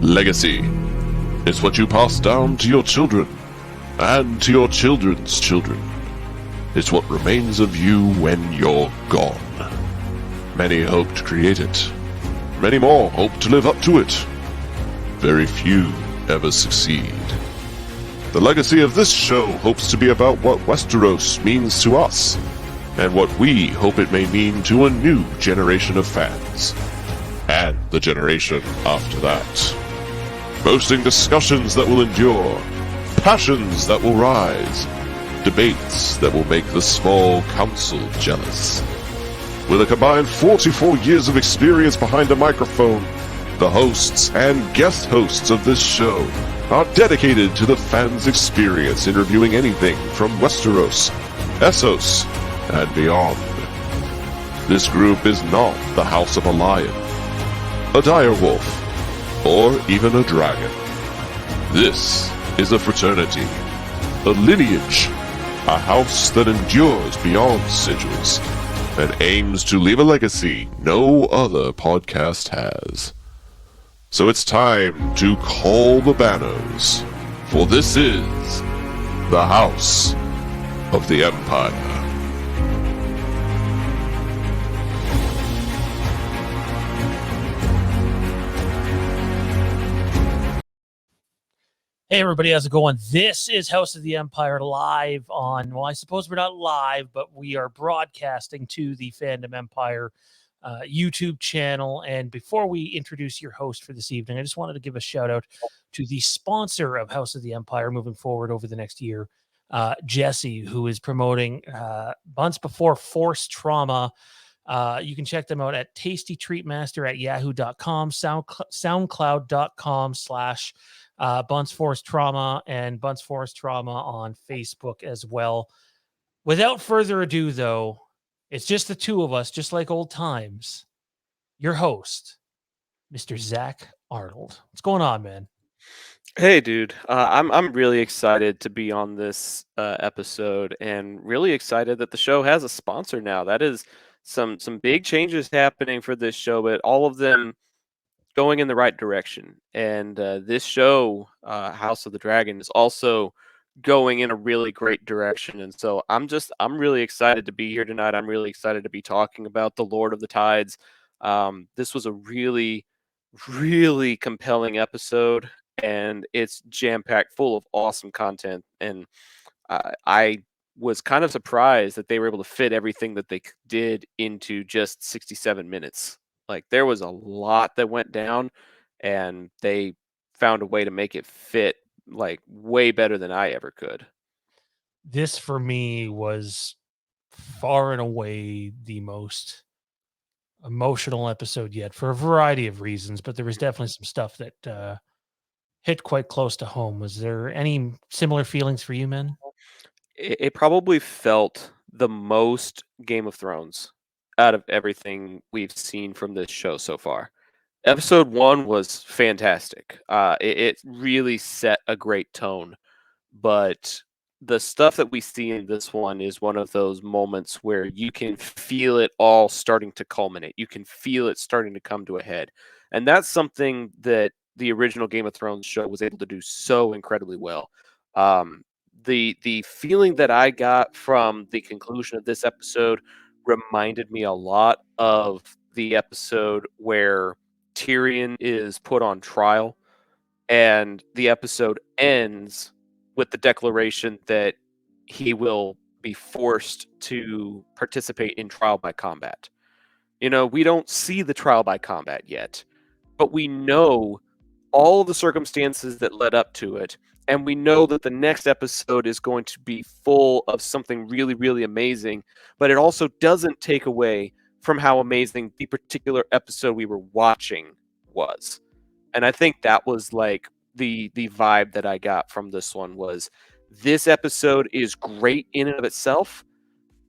Legacy is what you pass down to your children and to your children's children. It's what remains of you when you're gone. Many hope to create it. Many more hope to live up to it. Very few ever succeed. The legacy of this show hopes to be about what Westeros means to us, and what we hope it may mean to a new generation of fans, and the generation after that. Boasting discussions that will endure, passions that will rise, debates that will make the small council jealous. With a combined 44 years of experience behind a microphone, the hosts and guest hosts of this show are dedicated to the fans' experience in reviewing anything from Westeros, Essos, and beyond. This group is not the House of a Lion, a direwolf, or even a dragon. This is a fraternity, a lineage, a house that endures beyond sigils, and aims to leave a legacy no other podcast has. So it's time to call the banners, for this is the House of the Empire. Hey everybody, how's it going? This is House of the Empire live on, well, I suppose we're not live, but we are broadcasting to the Fandom Empire YouTube channel. And before we introduce your host for this evening, I just wanted to give a shout out to the sponsor of House of the Empire moving forward over the next year, Jesse, who is promoting Months Before Forced Trauma. You can check them out at Tasty Treat Master at yahoo.com, soundcloud.com/ Bunce Forest Trauma, and Bunce Forest Trauma on Facebook as well. Without further ado, though, it's just the two of us, just like old times. Your host, Mr. Zach Arnold. What's going on, man? Hey, dude. I'm really excited to be on this episode, and really excited that the show has a sponsor now. That is some big changes happening for this show, but all of them going in the right direction. And this show, House of the Dragon, is also going in a really great direction. And so I'm really excited to be here tonight. I'm really excited to be talking about the Lord of the Tides. This was a really, really compelling episode, and it's jam-packed full of awesome content. And I was kind of surprised that they were able to fit everything that they did into just 67 minutes. Like, there was a lot that went down, and they found a way to make it fit like way better than I ever could. This for me was far and away the most emotional episode yet, for a variety of reasons, but there was definitely some stuff that hit quite close to home. Was there any similar feelings for you, man? It probably felt the most Game of Thrones out of everything we've seen from this show so far. Episode 1 was fantastic. It really set a great tone, but the stuff that we see in this one is one of those moments where you can feel it all starting to culminate. You can feel it starting to come to a head. And that's something that the original Game of Thrones show was able to do so incredibly well. The feeling that I got from the conclusion of this episode reminded me a lot of the episode where Tyrion is put on trial, and the episode ends with the declaration that he will be forced to participate in trial by combat. You know, we don't see the trial by combat yet, but we know all the circumstances that led up to it, and we know that the next episode is going to be full of something really, really amazing, but it also doesn't take away from how amazing the particular episode we were watching was. And I think that was like the vibe that I got from this one was, this episode is great in and of itself,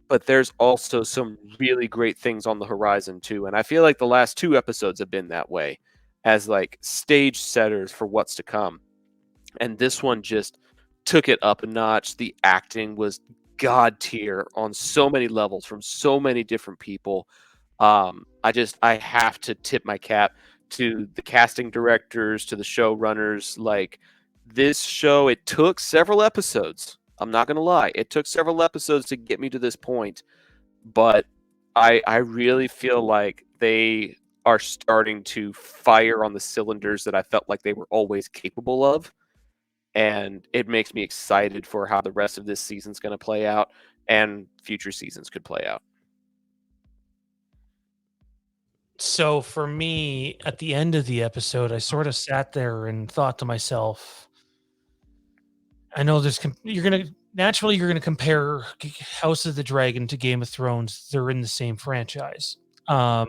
but there's also some really great things on the horizon too. And I feel like the last 2 episodes have been that way, as like stage setters for what's to come. And this one just took it up a notch. The acting was god tier on so many levels from so many different people. I have to tip my cap to the casting directors, to the showrunners. Like, this show, it took several episodes. I'm not gonna lie, it took several episodes to get me to this point, but I really feel like they are starting to fire on the cylinders that I felt like they were always capable of, and it makes me excited for how the rest of this season's going to play out and future seasons could play out. So for me, at the end of the episode, I sort of sat there and thought to myself, I know you're gonna compare House of the Dragon to Game of Thrones. They're in the same franchise. At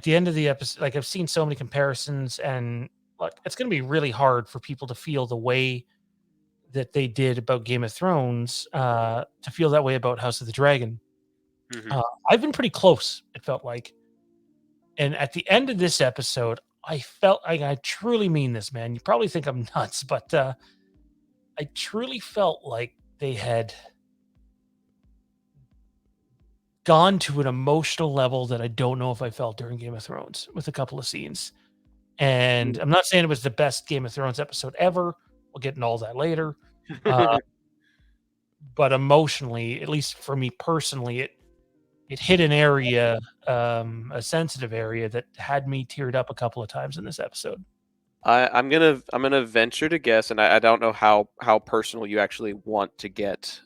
the end of the episode, like I've seen so many comparisons, and like it's gonna be really hard for people to feel the way that they did about Game of Thrones, to feel that way about House of the Dragon. Mm-hmm. I've been pretty close, it felt like. And at the end of this episode, I felt like I truly mean this, man. You probably think I'm nuts, but I truly felt like they had gone to an emotional level that I don't know if I felt during Game of Thrones with a couple of scenes. And I'm not saying it was the best Game of Thrones episode ever. We'll get into all that later. But emotionally, at least for me personally, it hit an area, a sensitive area that had me teared up a couple of times in this episode. I'm gonna venture to guess, and I don't know how personal you actually want to get,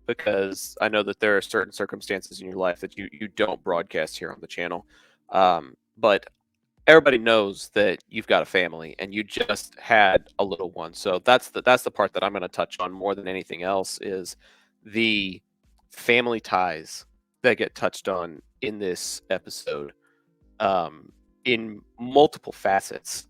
because I know that there are certain circumstances in your life that you don't broadcast here on the channel, but everybody knows that you've got a family and you just had a little one. So that's the part that I'm going to touch on more than anything else is the family ties that get touched on in this episode, in multiple facets,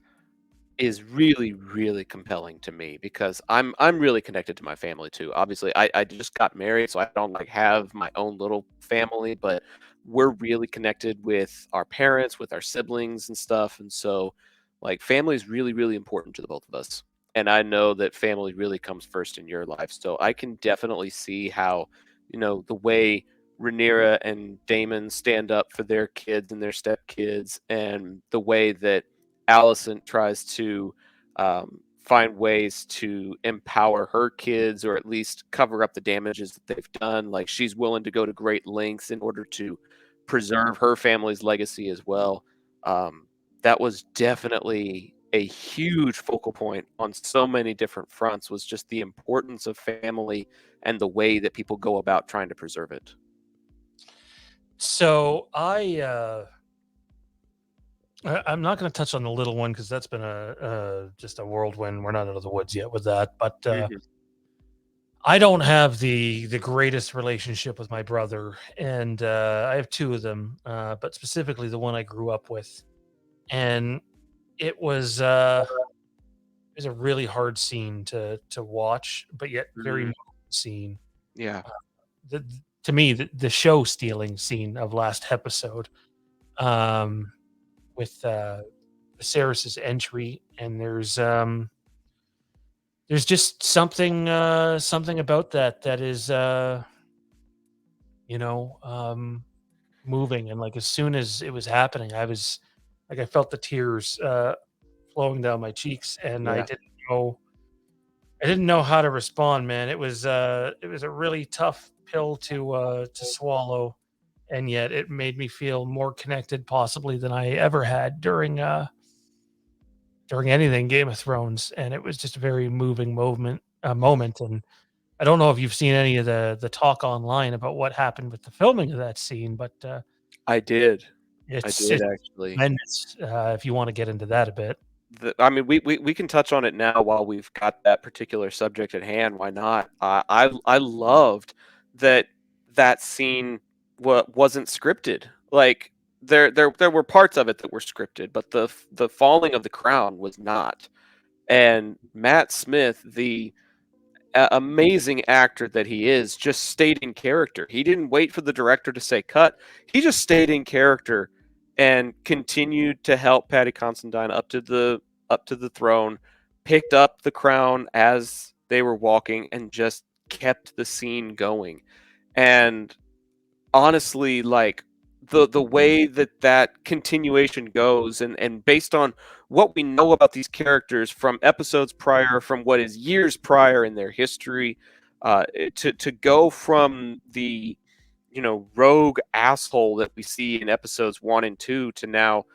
is really, really compelling to me because I'm really connected to my family too. Obviously, I just got married, so I don't like have my own little family, but we're really connected with our parents, with our siblings and stuff. And so like family is really, really important to the both of us. And I know that family really comes first in your life. So I can definitely see how, the way Rhaenyra and Damon stand up for their kids and their stepkids, and the way that Allison tries to find ways to empower her kids or at least cover up the damages that they've done. Like, she's willing to go to great lengths in order to preserve her family's legacy as well. That was definitely a huge focal point on so many different fronts, was just the importance of family and the way that people go about trying to preserve it. So I'm not going to touch on the little one because that's been just a whirlwind. We're not out of the woods yet with that, but Mhm. I don't have the greatest relationship with my brother, and I have two of them, but specifically the one I grew up with, and it was a really hard scene to watch, but yet very Mhm. moving scene. Yeah. The, to me, the show stealing scene of last episode, um, with Viserys's entry, and there's just something about that is you know um moving, and like as soon as it was happening, I was like I felt the tears flowing down my cheeks, and Yeah. I didn't know how to respond, man. It was a really tough pill to swallow, and yet it made me feel more connected possibly than I ever had during anything Game of Thrones, and it was just a very moving moment. And I don't know if you've seen any of the talk online about what happened with the filming of that scene, but I did. I it's did actually. tremendous, if you wanna get into that a bit. I mean, we can touch on it now while we've got that particular subject at hand. Why not? I loved that scene wasn't scripted. Like, there were parts of it that were scripted, but the falling of the crown was not. And Matt Smith, the amazing actor that he is, just stayed in character. He didn't wait for the director to say cut. He just stayed in character and continued to help Patty Considine up to the throne, picked up the crown as they were walking, and just kept the scene going. And honestly, like, the way that continuation goes, and based on what we know about these characters from episodes prior, from what is years prior in their history, to go from the rogue asshole that we see in episodes 1 and 2 to now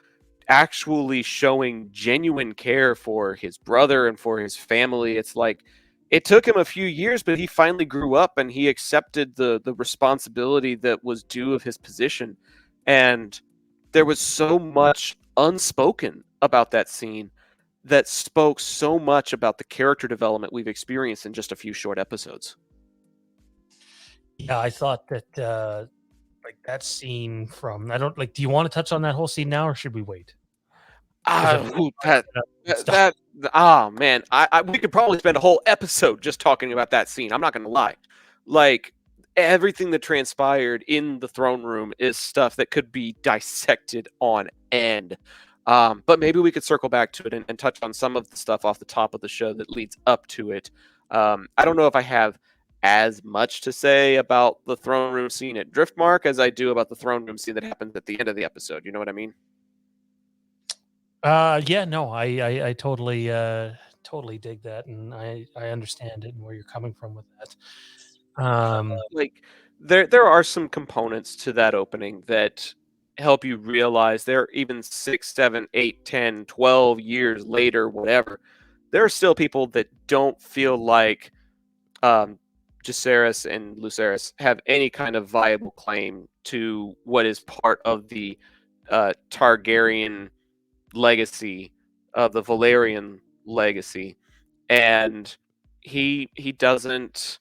actually showing genuine care for his brother and for his family. It's like it took him a few years, but he finally grew up and he accepted the responsibility that was due of his position. And there was so much unspoken about that scene that spoke so much about the character development we've experienced in just a few short episodes. Yeah, I thought that like that scene from I don't like. Do you want to touch on that whole scene now, or should we wait? 'Cause Ah, it ooh, brings it up and stuff. man, we could probably spend a whole episode just talking about that scene. I'm not gonna lie, like everything that transpired in the throne room is stuff that could be dissected on end. But maybe we could circle back to it and touch on some of the stuff off the top of the show that leads up to it. I don't know if I have as much to say about the throne room scene at Driftmark as I do about the throne room scene that happens at the end of the episode. You know what I mean? Yeah, no, I totally totally dig that, and I understand it and where you're coming from with that. Like there are some components to that opening that help you realize there even 6, 7, 8, 10, 12 years later, whatever, there are still people that don't feel like um Jacaerys and Lucerys have any kind of viable claim to what is part of the Targaryen legacy, of the Valerian legacy. And he doesn't,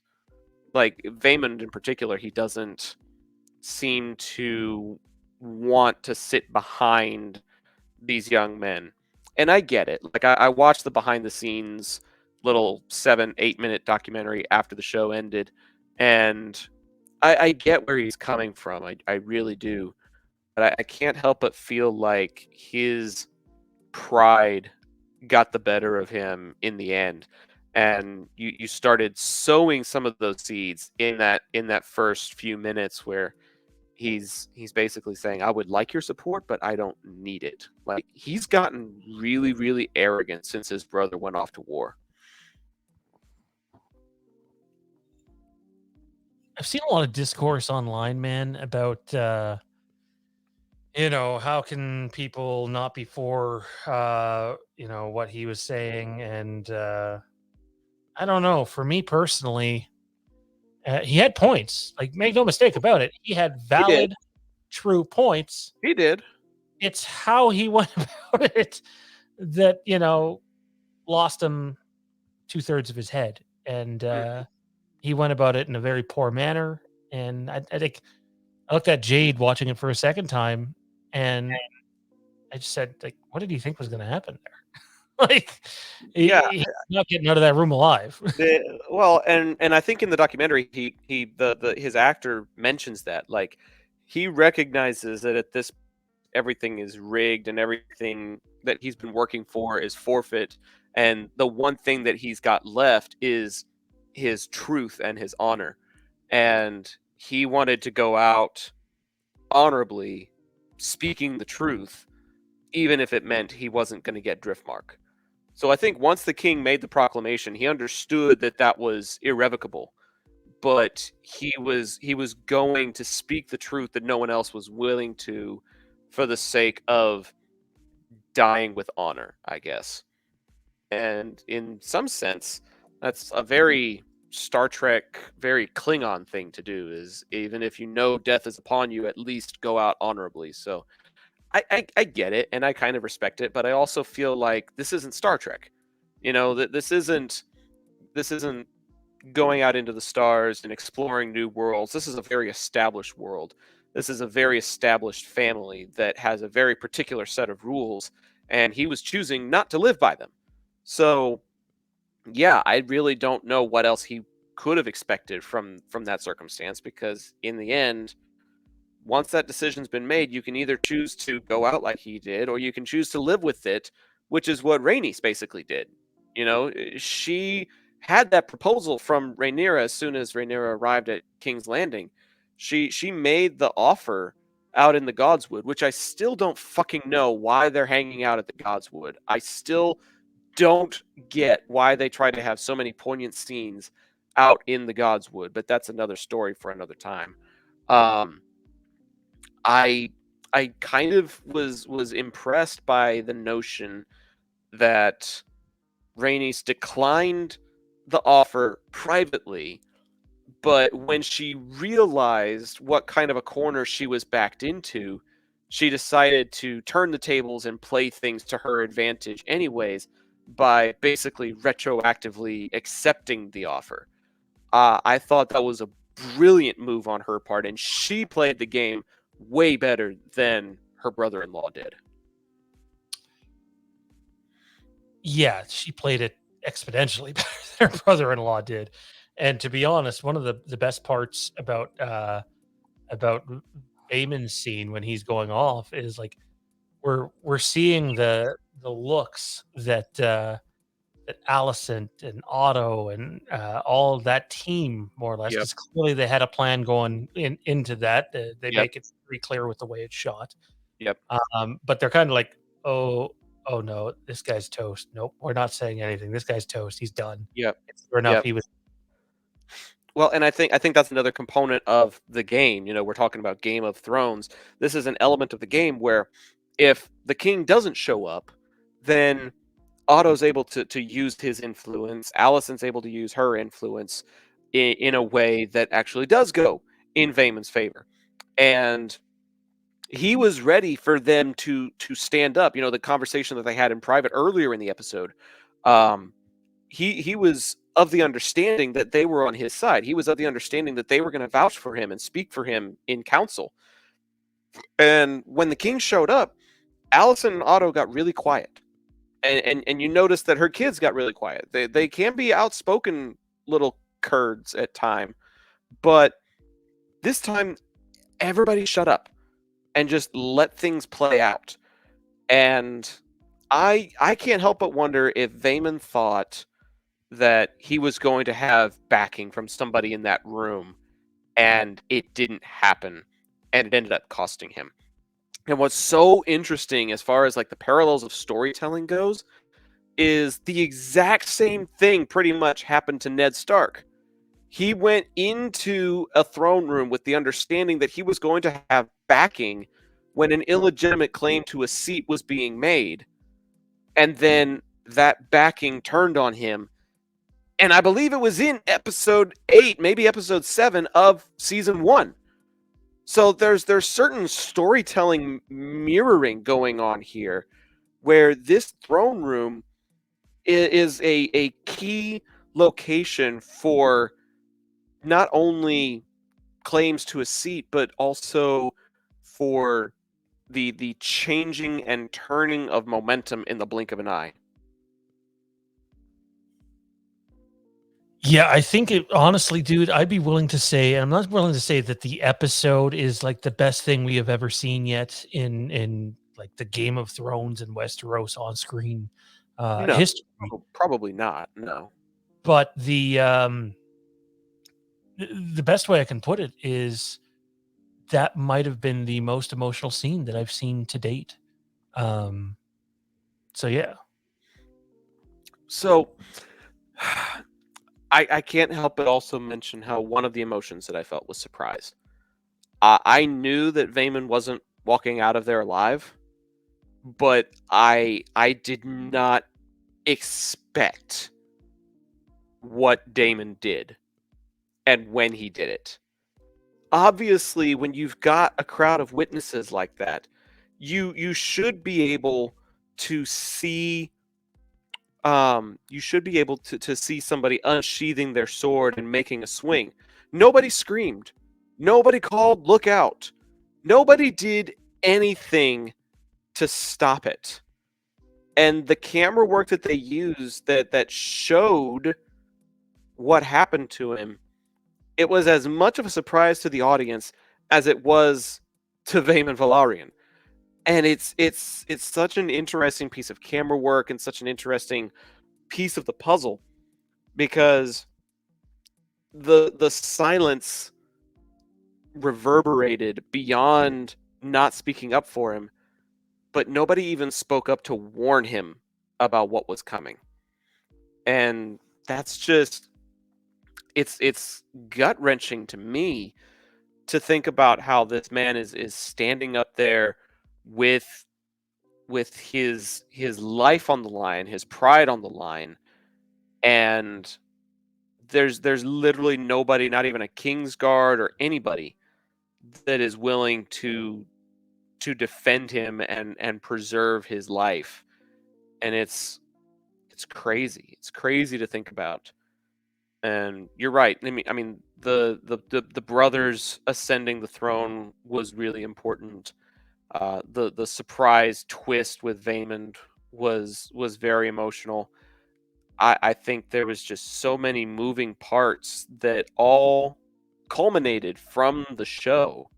like Vaemond in particular, he doesn't seem to want to sit behind these young men. And I get it. Like I watched the behind the scenes little 7, 8 minute documentary after the show ended, and I get where he's coming from. I really do. But I can't help but feel like his pride got the better of him in the end. And you started sowing some of those seeds in that first few minutes where he's basically saying, I would like your support, but I don't need it. Like he's gotten really, really arrogant since his brother went off to war. I've seen a lot of discourse online, man, about how can people not be for what he was saying, and I don't know. For me personally, he had points. Like, make no mistake about it, he had He did. valid, true points. He did. It's how he went about it that lost him 2/3 of his head, and Mhm. he went about it in a very poor manner. And I think I looked at Jade watching it for a second time, and I just said, like, what did he think was going to happen there? Like, Yeah. he's not getting out of that room alive. Well, and I think in the documentary the his actor mentions that, like, he recognizes that at this everything is rigged and everything that he's been working for is forfeit, and the one thing that he's got left is his truth and his honor. And he wanted to go out honorably, speaking the truth, even if it meant he wasn't going to get Driftmark. So I think once the king made the proclamation, he understood that that was irrevocable, but he was going to speak the truth that no one else was willing to, for the sake of dying with honor, I guess. And in some sense, that's a very Star Trek, very Klingon thing to do, is even if you know death is upon you, at least go out honorably. So I get it and I kind of respect it, but I also feel like this isn't Star Trek. That this isn't going out into the stars and exploring new worlds. This is a very established world. This is a very established family that has a very particular set of rules, and he was choosing not to live by them. So, yeah, I really don't know what else he could have expected from that circumstance, because in the end, once that decision's been made, you can either choose to go out like he did, or you can choose to live with it, which is what Rhaenys basically did. She had that proposal from Rhaenyra as soon as Rhaenyra arrived at King's Landing. She made the offer out in the Godswood, which I still don't fucking know why they're hanging out at the Godswood. I still don't get why they try to have so many poignant scenes out in the Godswood, but that's another story for another time. Um, I I kind of was impressed by the notion that Rhaenys declined the offer privately, but when she realized what kind of a corner she was backed into, she decided to turn the tables and play things to her advantage anyways by basically retroactively accepting the offer. I thought that was a brilliant move on her part, and she played the game way better than her brother-in-law did. Yeah, she played it exponentially better than her brother-in-law did. And to be honest, one of the best parts about Damon's scene when he's going off is like we're seeing the looks that Allison and Otto and all that team more or less, Yep. because clearly they had a plan going into that. They Yep. make it pretty clear with the way it's shot. Yep. But they're kind of like, oh no, this guy's toast. Nope, we're not saying anything. This guy's toast. He's done. Yep. Sure enough, Yep. he was. Well, and I think that's another component of the game. We're talking about Game of Thrones. This is an element of the game where if the king doesn't show up, then Otto's able to use his influence. Allison's able to use her influence in a way that actually does go in Vaemon's favor. And he was ready for them to stand up. The conversation that they had in private earlier in the episode. He was of the understanding that they were on his side. He was of the understanding that they were going to vouch for him and speak for him in council. And when the king showed up, Allison and Otto got really quiet. And you notice that her kids got really quiet. They can be outspoken little curds at time, but this time everybody shut up and just let things play out. And I can't help but wonder if Vaemon thought that he was going to have backing from somebody in that room, and it didn't happen, and it ended up costing him. And what's so interesting as far as like the parallels of storytelling goes is the exact same thing pretty much happened to Ned Stark. He went into a throne room with the understanding that he was going to have backing when an illegitimate claim to a seat was being made. And then that backing turned on him. And I believe it was in episode 8, maybe episode 7 of season 1. So there's certain storytelling mirroring going on here where this throne room is a key location for not only claims to a seat, but also for the changing and turning of momentum in the blink of an eye. Yeah, I think it honestly, dude, I'd be willing to say, and I'm not willing to say that the episode is like the best thing we have ever seen yet in like the Game of Thrones and Westeros on screen No, history. probably not. No. But the best way I can put it is that might have been the most emotional scene that I've seen to date. So yeah. So I can't help but also mention how one of the emotions that I felt was surprise. I knew that Vaemon wasn't walking out of there alive, but I did not expect what Daemon did and when he did it. Obviously, when you've got a crowd of witnesses like that, you should be able to see you should be able to see somebody unsheathing their sword and making a swing. Nobody screamed. Nobody called look out. Nobody did anything to stop it. And the camera work that they used that showed what happened to him, it was as much of a surprise to the audience as it was to Vaemon Valarian. And it's such an interesting piece of camera work and such an interesting piece of the puzzle because the silence reverberated beyond not speaking up for him, but nobody even spoke up to warn him about what was coming. And that's just it's gut-wrenching to me to think about how this man is standing up there with his life on the line, his pride on the line, and there's literally nobody, not even a Kingsguard or anybody, that is willing to defend him and preserve his life. And it's crazy. It's crazy to think about. And you're right. I mean, the brothers ascending the throne was really important. The surprise twist with Vaymond was very emotional. I think there was just so many moving parts that all culminated from the show.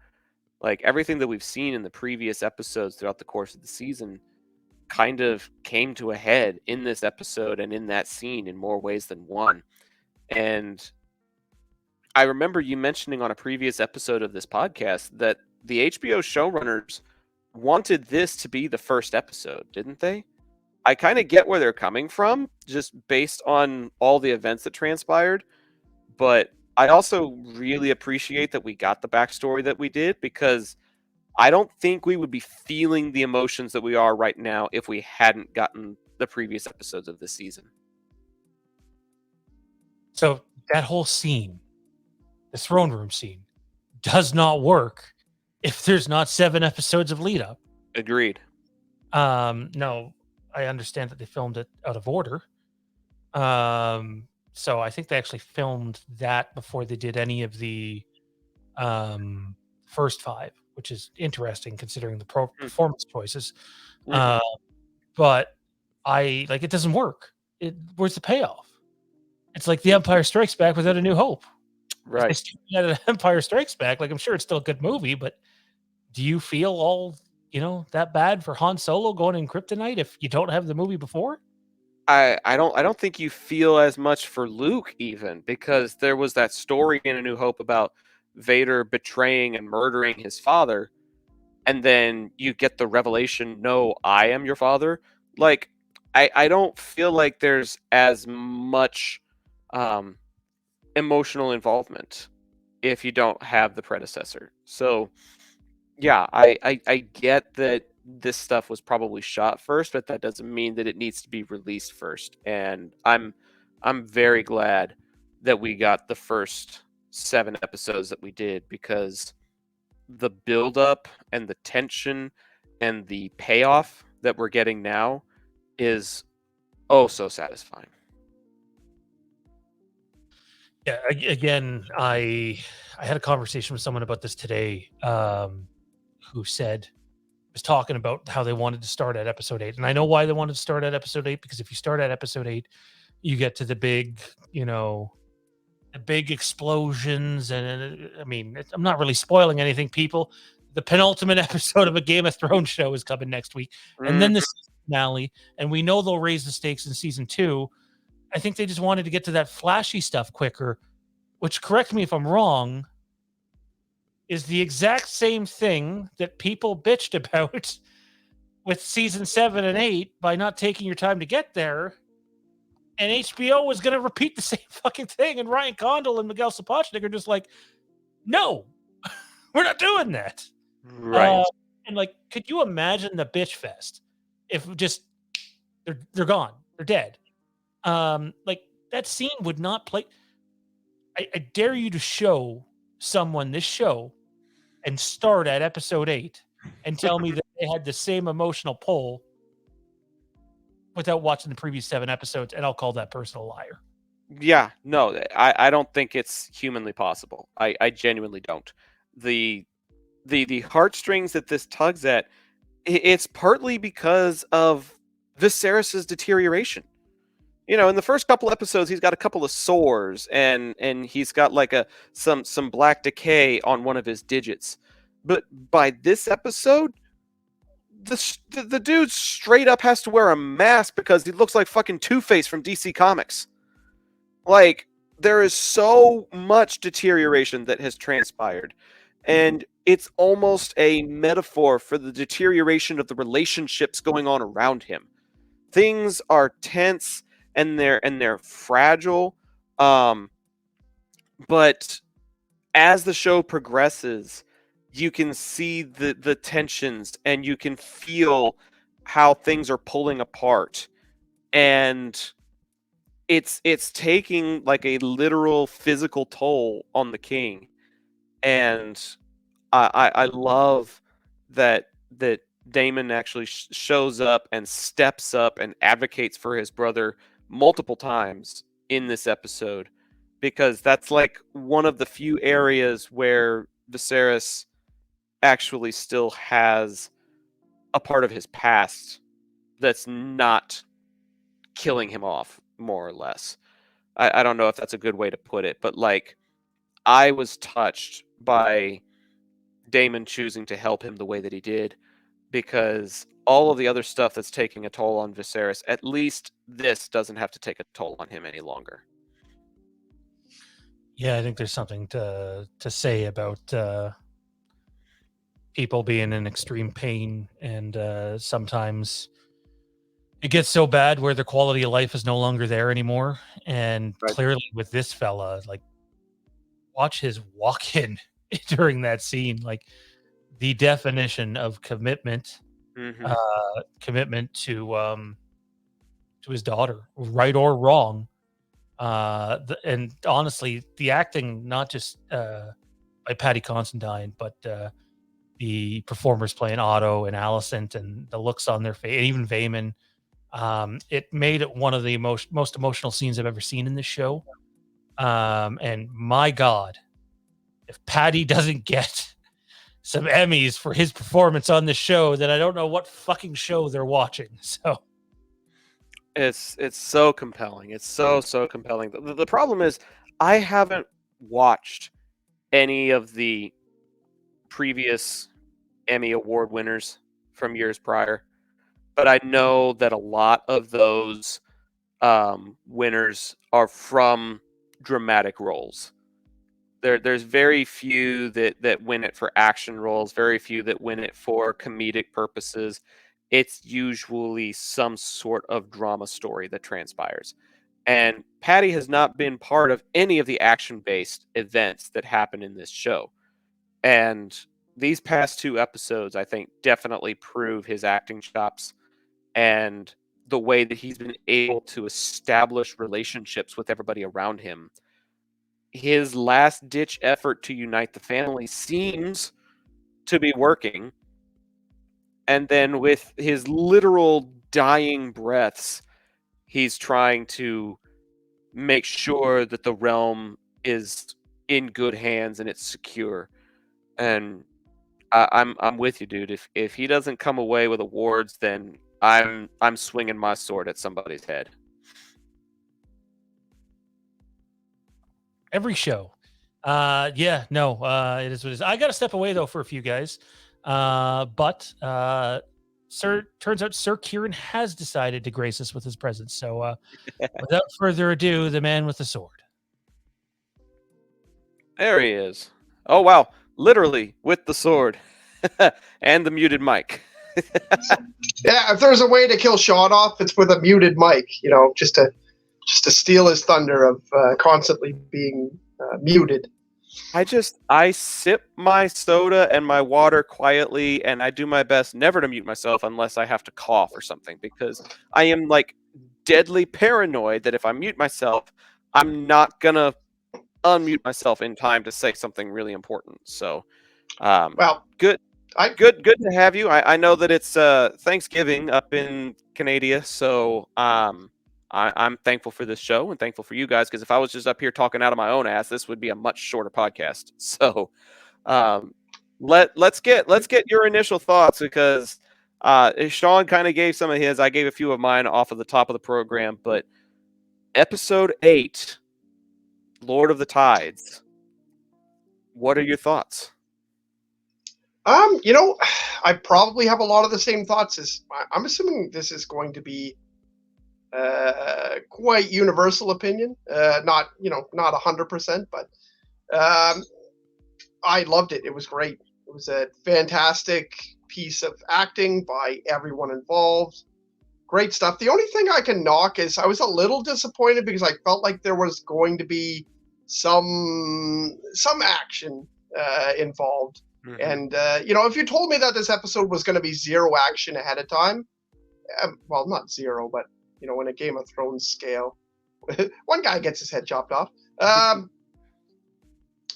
Like everything that we've seen in the previous episodes throughout the course of the season kind of came to a head in this episode and in that scene in more ways than one. And I remember you mentioning on a previous episode of this podcast that the HBO showrunners wanted this to be the first episode, didn't they? I kind of get where they're coming from, just based on all the events that transpired. But I also really appreciate that we got the backstory that we did, because I don't think we would be feeling the emotions that we are right now if we hadn't gotten the previous episodes of this season. So that whole scene, the throne room scene, does not work if there's not 7 episodes of lead up. Agreed. No, I understand that they filmed it out of order. So I think they actually filmed that before they did any of the first 5, which is interesting considering the performance choices. Mhm. But it doesn't work. Where's the payoff? It's like The Empire Strikes Back without A New Hope. If they Right. still had an Empire Strikes Back, I'm sure it's still a good movie, but do you feel all, that bad for Han Solo going in kryptonite if you don't have the movie before? I don't think you feel as much for Luke, even, because there was that story in A New Hope about Vader betraying and murdering his father, and then you get the revelation, no, I am your father. Like, I don't feel like there's as much um, emotional involvement if you don't have the predecessor. So yeah, I get that this stuff was probably shot first, but that doesn't mean that it needs to be released first. And I'm very glad that we got the first 7 episodes that we did, because the buildup and the tension and the payoff that we're getting now is oh so satisfying. Yeah, again, I had a conversation with someone about this today, who was talking about how they wanted to start at episode 8. And I know why they wanted to start at episode 8, because if you start at episode 8, you get to the big, the big explosions. And I'm not really spoiling anything, people. The penultimate episode of a Game of Thrones show is coming next week. And then the season finale. And we know they'll raise the stakes in season 2. I think they just wanted to get to that flashy stuff quicker, which, correct me if I'm wrong, is the exact same thing that people bitched about with season 7 and 8 by not taking your time to get there. And HBO was going to repeat the same fucking thing. And Ryan Condal and Miguel Sapochnik are just like, no, we're not doing that. Right. And could you imagine the bitch fest if just they're gone, they're dead? That scene would not play. I dare you to show someone this show and start at episode 8 and tell me that they had the same emotional pull without watching the previous 7 episodes, and I'll call that person a liar. Yeah, no, I don't think it's humanly possible. I genuinely don't. The heartstrings that this tugs at, it's partly because of Viserys's deterioration. In the first couple episodes, he's got a couple of sores, and he's got some black decay on one of his digits. But by this episode, the dude straight up has to wear a mask because he looks like fucking Two-Face from DC Comics. Like, there is so much deterioration that has transpired. And it's almost a metaphor for the deterioration of the relationships going on around him. Things are tense and they're fragile, but as the show progresses, you can see the tensions and you can feel how things are pulling apart, and it's taking like a literal physical toll on the king. And I love that Damon actually shows up and steps up and advocates for his brother multiple times in this episode, because that's like one of the few areas where Viserys actually still has a part of his past that's not killing him off, more or less. I don't know if that's a good way to put it, but like I was touched by Damon choosing to help him the way that he did, because all of the other stuff that's taking a toll on Viserys, at least this doesn't have to take a toll on him any longer. Yeah, I think there's something to say about people being in extreme pain, and sometimes it gets so bad where the quality of life is no longer there anymore. And Right. clearly, with this fella, like, watch his walk in during that scene, like the definition of commitment, Mm-hmm. commitment to his daughter, right or wrong. And honestly, the acting, not just by Patty Considine, but the performers playing Otto and Alicent, and the looks on their face, and even Vayman, it made it one of the most emotional scenes I've ever seen in this show. And my God, if Patty doesn't get some Emmys for his performance on the show, then I don't know what fucking show they're watching. So It's so compelling. It's so compelling. The problem is I haven't watched any of the previous Emmy Award winners from years prior, but I know that a lot of those winners are from dramatic roles. There's very few that win it for action roles, very few that win it for comedic purposes. It's usually some sort of drama story that transpires. And Patty has not been part of any of the action-based events that happen in this show. And these past two episodes, I think, definitely prove his acting chops and the way that he's been able to establish relationships with everybody around him. His last ditch effort to unite the family seems to be working. And then with his literal dying breaths, he's trying to make sure that the realm is in good hands and it's secure. And I'm with you, dude. If he doesn't come away with awards, then I'm swinging my sword at somebody's head. every show. Yeah, no, it is what it is. I got to step away though for a few guys. But turns out Sir Kieran has decided to grace us with his presence. So without further ado, the man with the sword. There he is. Oh wow, literally with the sword and the muted mic. Yeah, if there's a way to kill Sean off, it's with a muted mic. You know, just to steal his thunder of constantly being muted. I sip my soda and my water quietly, and I do my best never to mute myself unless I have to cough or something, because I am like deadly paranoid that if I mute myself, I'm not gonna unmute myself in time to say something really important. So, Well, good to have you. I know that it's Thanksgiving up in Canada, so I'm thankful for this show and thankful for you guys, because if I was just up here talking out of my own ass, this would be a much shorter podcast. So let's get your initial thoughts, because Sean kind of gave some of his. I gave a few of mine off of the top of the program, but episode 8, Lord of the Tides. What are your thoughts? You know, I probably have a lot of the same thoughts as I'm assuming this is going to be quite universal opinion. Not 100%, but I loved it. It was great. It was a fantastic piece of acting by everyone involved. Great stuff. The only thing I can knock is I was a little disappointed because I felt like there was going to be some action involved. Mhm. And if you told me that this episode was going to be zero action ahead of time, well, not zero, but in a Game of Thrones scale, one guy gets his head chopped off.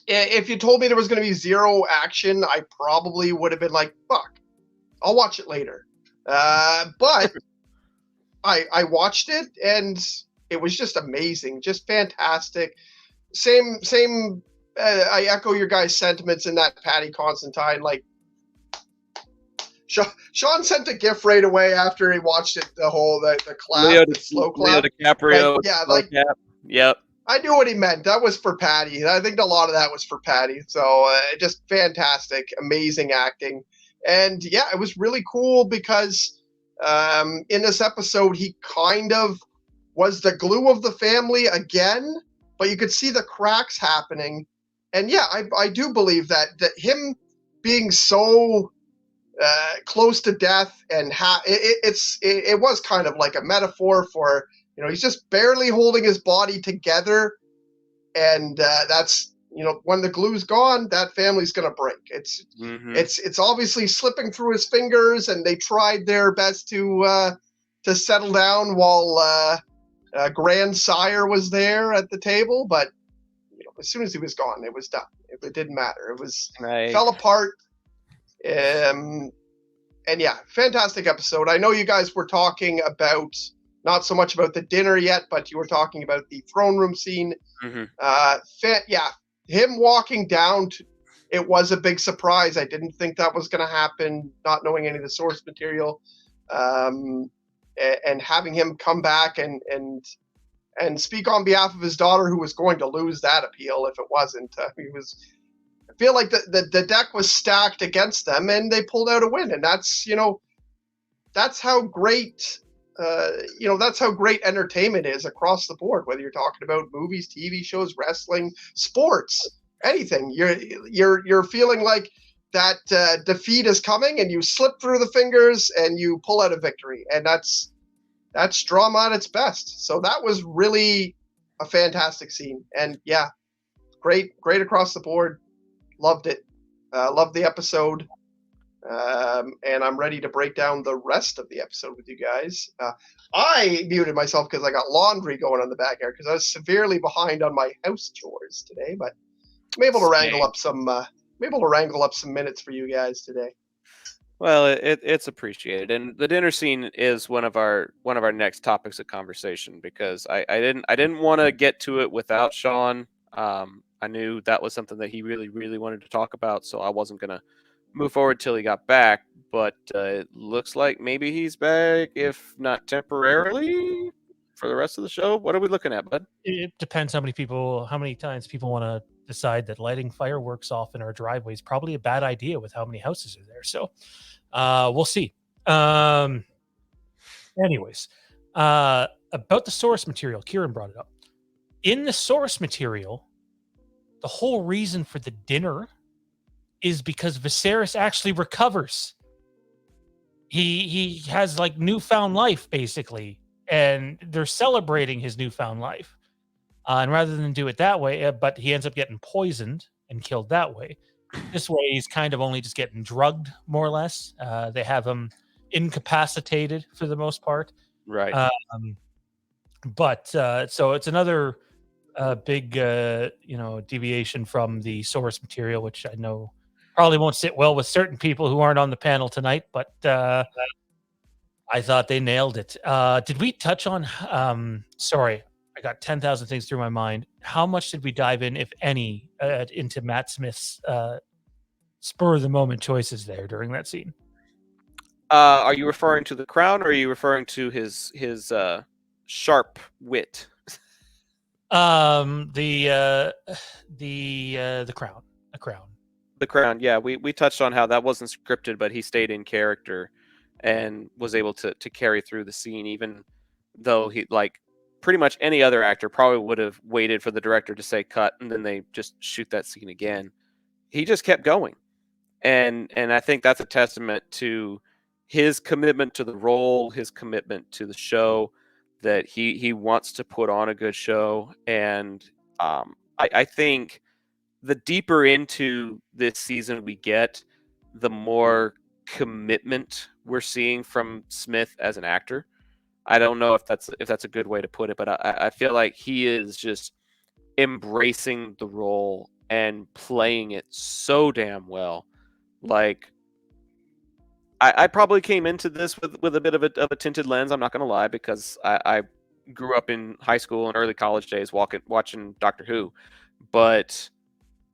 If you told me there was going to be zero action, I probably would have been like, fuck, I'll watch it later. But I watched it, and it was just amazing, just fantastic. Same. I echo your guys' sentiments in that Patty Constantine. Like, Sean sent a GIF right away after he watched it. The clap, the slow clap. Leo DiCaprio. Like, yeah, slow like clap. Yep. I knew what he meant. That was for Patty. I think a lot of that was for Patty. So just fantastic, amazing acting. And yeah, it was really cool because in this episode, he kind of was the glue of the family again, but you could see the cracks happening. And yeah, I do believe that him being so close to death and it was kind of like a metaphor for, he's just barely holding his body together. And that's, when the glue's gone, that family's going to break. It's obviously slipping through his fingers, and they tried their best to settle down while grandsire was there at the table. But as soon as he was gone, it was done. It didn't matter. It was Right. fell apart. And yeah, fantastic episode. I know you guys were talking about not so much about the dinner yet, but you were talking about the throne room scene. Mm-hmm. Yeah, him walking down, it was a big surprise. I didn't think that was going to happen, not knowing any of the source material, and having him come back and speak on behalf of his daughter, who was going to lose that appeal if it wasn't. I feel like the deck was stacked against them, and they pulled out a win, and that's how great. That's how great entertainment is across the board. Whether you're talking about movies, TV shows, wrestling, sports, anything, you're feeling like that defeat is coming, and you slip through the fingers and you pull out a victory, and that's drama at its best. So that was really a fantastic scene, and yeah, great across the board. Loved it. Loved the episode. And I'm ready to break down the rest of the episode with you guys. I muted myself because I got laundry going on the back here because I was severely behind on my house chores today, but I'm able to wrangle up some minutes for you guys today. Well, it's appreciated, and the dinner scene is one of our next topics of conversation because I didn't want to get to it without Sean. I knew that was something that he really, really wanted to talk about, so I wasn't gonna move forward till he got back. But it looks like maybe he's back, if not temporarily, for the rest of the show. What are we looking at, bud? It depends how many times people want to decide that lighting fireworks off in our driveway is probably a bad idea with how many houses are there. So we'll see. Anyways, about the source material, Kieran brought it up. In the source material, the whole reason for the dinner is because Viserys actually recovers. He has like newfound life, basically, and they're celebrating his newfound life. And rather than do it that way, but he ends up getting poisoned and killed that way. This way, he's kind of only just getting drugged, more or less. They have him incapacitated for the most part. Right. But so it's another big, deviation from the source material, which I know probably won't sit well with certain people who aren't on the panel tonight. But I thought they nailed it. Did we touch on? Sorry, I got 10,000 things through my mind. How much did we dive in, if any, into Matt Smith's spur of the moment choices there during that scene? Are you referring to the crown, or are you referring to his sharp wit? The crown. The crown, yeah. We touched on how that wasn't scripted, but he stayed in character and was able to carry through the scene, even though he, like pretty much any other actor, probably would have waited for the director to say cut and then they just shoot that scene again. He just kept going. and I think that's a testament to his commitment to the role, his commitment to the show, that he wants to put on a good show. And I think the deeper into this season we get, the more commitment we're seeing from Smith as an actor. I don't know if that's a good way to put it, but I feel like he is just embracing the role and playing it so damn well. Like, I probably came into this with a bit of a tinted lens. I'm not going to lie, because I grew up in high school and early college days watching Doctor Who, but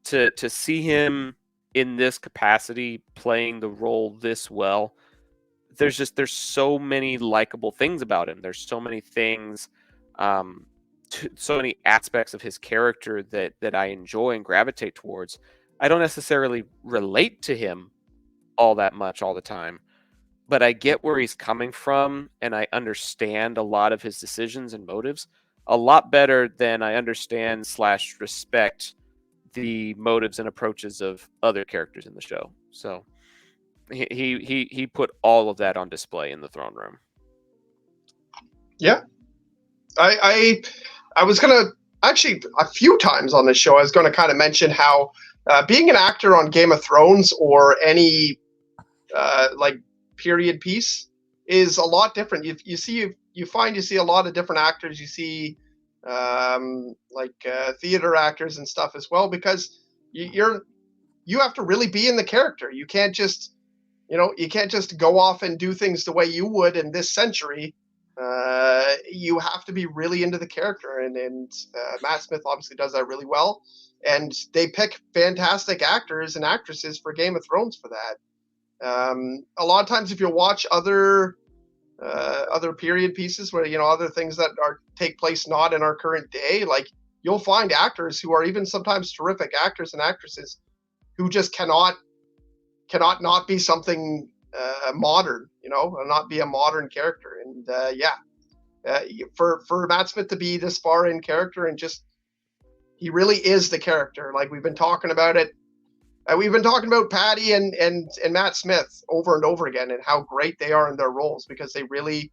to see him in this capacity playing the role this well, there's so many likable things about him. There's so many things, so many aspects of his character that I enjoy and gravitate towards. I don't necessarily relate to him all that much all the time, but I get where he's coming from, and I understand a lot of his decisions and motives a lot better than I understand / respect the motives and approaches of other characters in the show. So he put all of that on display in the throne room. Yeah, I was gonna actually a few times on this show. I was going to kind of mention how being an actor on Game of Thrones or any like period piece is a lot different. You find you see a lot of different actors. You see theater actors and stuff as well, because you have to really be in the character. You can't just go off and do things the way you would in this century. You have to be really into the character, and Matt Smith obviously does that really well. And they pick fantastic actors and actresses for Game of Thrones for that. A lot of times, if you watch other period pieces where other things that take place not in our current day, like you'll find actors who are even sometimes terrific actors and actresses who just cannot not be something modern, and not be a modern character. And for Matt Smith to be this far in character, and just he really is the character. Like we've been talking about it. We've been talking about Patty and Matt Smith over and over again, and how great they are in their roles, because they really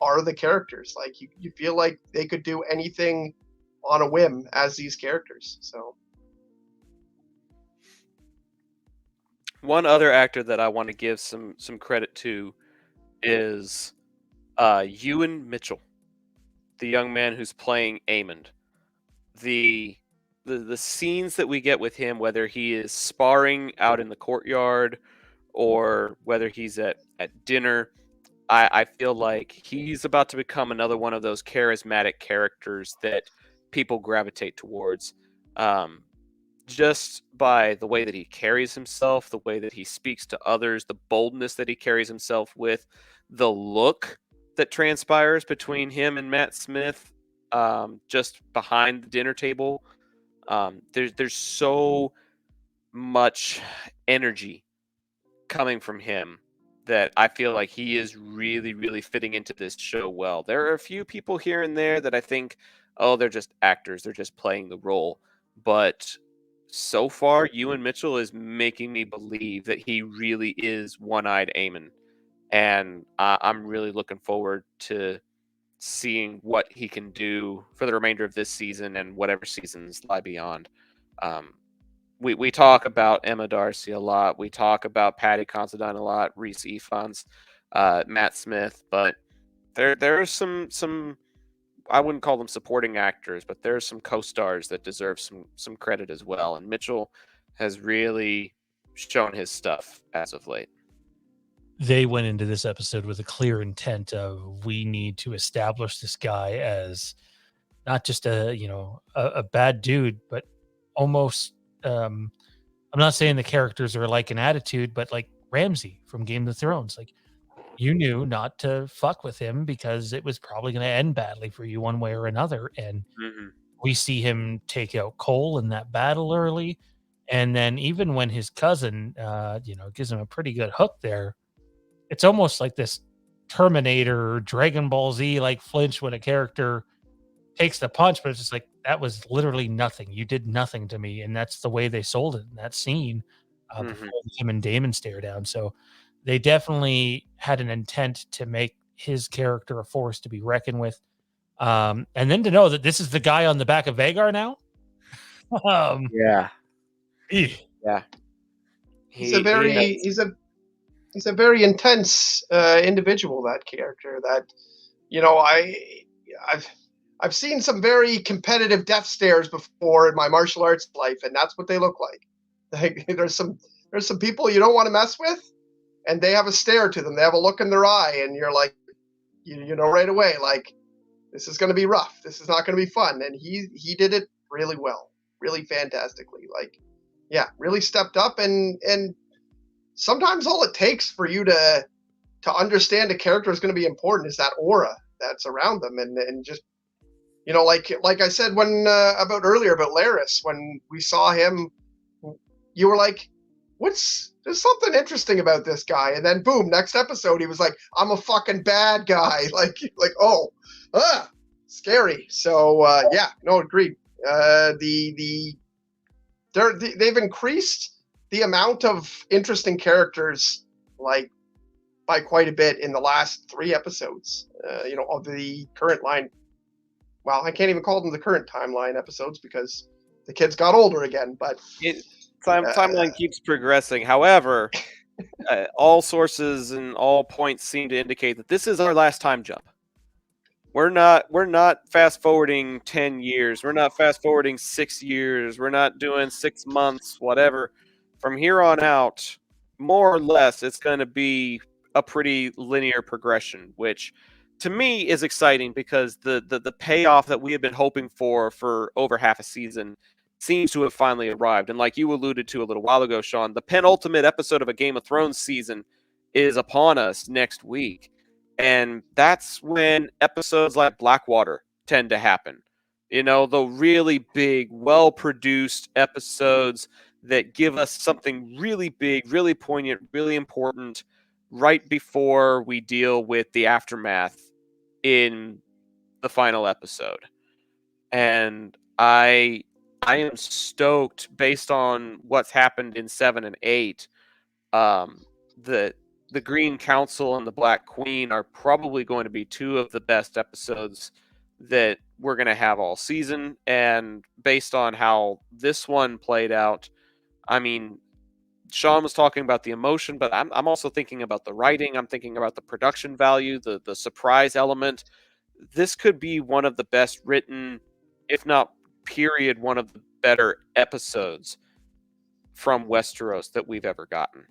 are the characters. Like you feel like they could do anything on a whim as these characters. So one other actor that I want to give some credit to is Ewan Mitchell, the young man who's playing Aemond. The scenes that we get with him, whether he is sparring out in the courtyard or whether he's at dinner, I feel like he's about to become another one of those charismatic characters that people gravitate towards. Just by the way that he carries himself, the way that he speaks to others, the boldness that he carries himself with, the look that transpires between him and Matt Smith, just behind the dinner table. There's so much energy coming from him that I feel like he is really, really fitting into this show well. There are a few people here and there that I think, oh, they're just actors, they're just playing the role. But so far, Ewan Mitchell is making me believe that he really is one-eyed Aemon. And I'm really looking forward to seeing what he can do for the remainder of this season and whatever seasons lie beyond. We talk about Emma Darcy a lot. We talk about Patty Considine a lot, Rhys Ifans, Matt Smith, but there are some I wouldn't call them supporting actors, but there's some co-stars that deserve some credit as well. And Mitchell has really shown his stuff as of late. They went into this episode with a clear intent of, we need to establish this guy as not just a bad dude, but almost I'm not saying the characters are like an attitude, but like Ramsay from Game of Thrones. Like, you knew not to fuck with him because it was probably going to end badly for you one way or another. And we see him take out Cole in that battle early. And then even when his cousin, gives him a pretty good hook there, it's almost like this Terminator, Dragon Ball Z like flinch when a character takes the punch, but it's just like, that was literally nothing. You did nothing to me. And that's the way they sold it in that scene. before him and Damon stare down. So they definitely had an intent to make his character a force to be reckoned with. And then to know that this is the guy on the back of Vagar now. Yeah. Eeh. Yeah. He's a very intense individual. That character. That I've seen some very competitive death stares before in my martial arts life, and that's what they look like. Like there's some people you don't want to mess with, and they have a stare to them. They have a look in their eye, and you're like, you know right away, like this is going to be rough. This is not going to be fun. And he did it really well, really fantastically. Like, yeah, really stepped up. And sometimes all it takes for you to understand a character is going to be important is that aura that's around them, and just like I said when about earlier about Laris, when we saw him, you were like, there's something interesting about this guy, and then boom, next episode he was like, I'm a fucking bad guy, like scary. So yeah, no, agreed. They've increased the amount of interesting characters like by quite a bit in the last 3 episodes. Of the current line. Well, I can't even call them the current timeline episodes because the kids got older again. But timeline keeps progressing. However, all sources and all points seem to indicate that this is our last time jump. We're not fast forwarding 10 years. We're not fast forwarding 6 years. We're not doing 6 months, whatever. From here on out, more or less, it's going to be a pretty linear progression, which to me is exciting because the payoff that we have been hoping for over half a season seems to have finally arrived. And like you alluded to a little while ago, Sean, the penultimate episode of a Game of Thrones season is upon us next week. And that's when episodes like Blackwater tend to happen. The really big, well-produced episodes that give us something really big, really poignant, really important right before we deal with the aftermath in the final episode. And I am stoked based on what's happened in 7 and 8. The Green Council and the Black Queen are probably going to be 2 of the best episodes that we're going to have all season. And based on how this one played out, I mean, Sean was talking about the emotion, but I'm also thinking about the writing. I'm thinking about the production value, the surprise element. This could be one of the best written, if not period, one of the better episodes from Westeros that we've ever gotten.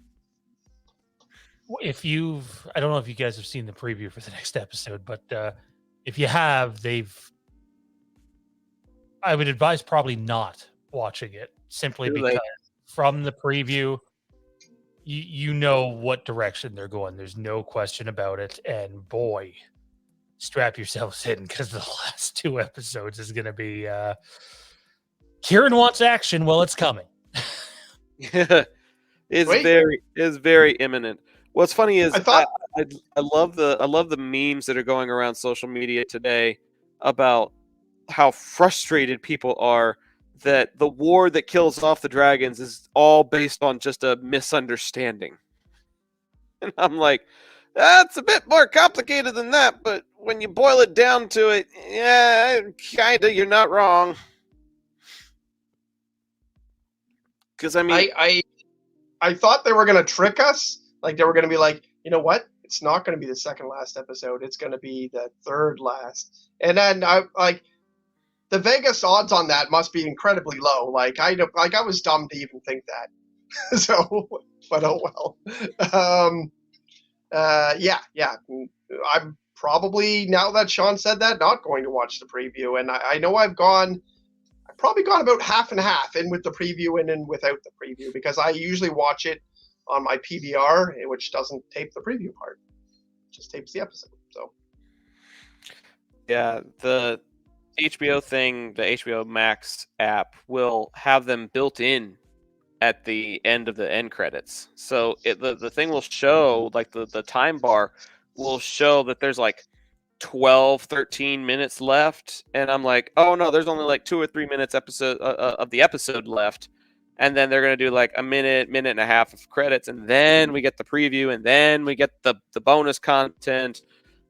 I don't know if you guys have seen the preview for the next episode, but if you have, I would advise probably not watching it simply because from the preview, you know what direction they're going. There's no question about it. And boy, strap yourselves in because the last 2 episodes is going to be Kieran wants action. Well, it's coming. It's very imminent. What's funny is I love the memes that are going around social media today about how frustrated people are that the war that kills off the dragons is all based on just a misunderstanding. And I'm like, that's a bit more complicated than that, but when you boil it down to it, yeah, kinda, you're not wrong. Because I mean, I thought they were going to trick us. Like they were going to be like, you know what? It's not going to be the second last episode. It's going to be the third last. And then the Vegas odds on that must be incredibly low. Like I was dumb to even think that. So, but oh well. Yeah. I'm probably, now that Sean said that, not going to watch the preview. And I know I've probably gone about half and half, in with the preview and in without the preview, because I usually watch it on my PVR, which doesn't tape the preview part. It just tapes the episode. So yeah, the HBO thing, the HBO Max app will have them built in at the end of the end credits. So the thing will show, like the time bar will show that there's like 12, 13 minutes left. And I'm like, oh no, there's only like 2 or 3 minutes of the episode left. and then they're going to do like a minute and a half of credits, and then we get the preview, and then we get the bonus content.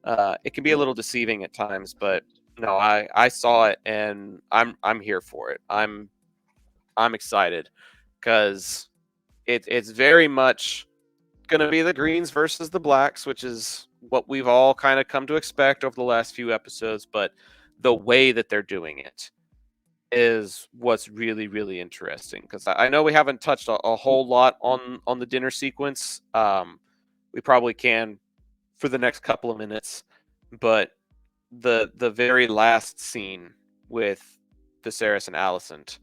It can be a little deceiving at times, but no, I saw it, and I'm here for it. I'm excited because it's very much going to be the greens versus the blacks, which is what we've all kind of come to expect over the last few episodes. But the way that they're doing it is what's really, really interesting, because I know we haven't touched a whole lot on the dinner sequence. We probably can for the next couple of minutes, but the very last scene with Viserys and Alicent,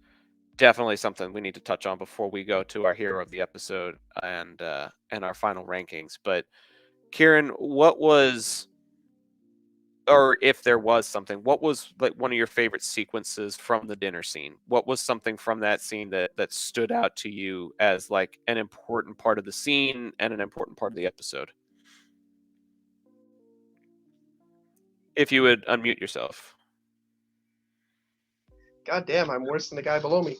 definitely something we need to touch on before we go to our hero of the episode and our final rankings. But Kieran, what was, or if there was something, what was like one of your favorite sequences from the dinner scene? What was something from that scene that stood out to you as like an important part of the scene and an important part of the episode? If you would unmute yourself. God damn, I'm worse than the guy below me.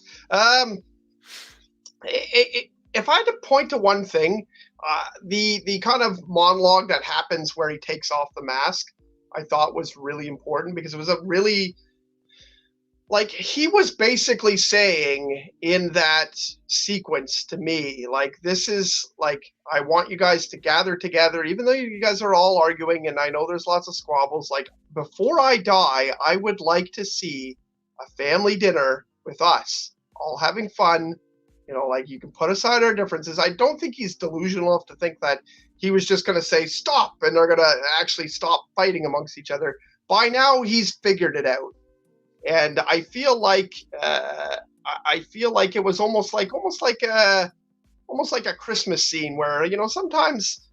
If I had to point to one thing, the kind of monologue that happens where he takes off the mask, I thought was really important, because it was a really, like, he was basically saying in that sequence to me, like, this is like, I want you guys to gather together, even though you guys are all arguing, and I know there's lots of squabbles. Like, before I die, I would like to see a family dinner with us, all having fun. You know, like, you can put aside our differences. I don't think he's delusional enough to think that he was just going to say stop and they're going to actually stop fighting amongst each other. By now, he's figured it out. And I feel like it was almost like a Christmas scene where, you know, sometimes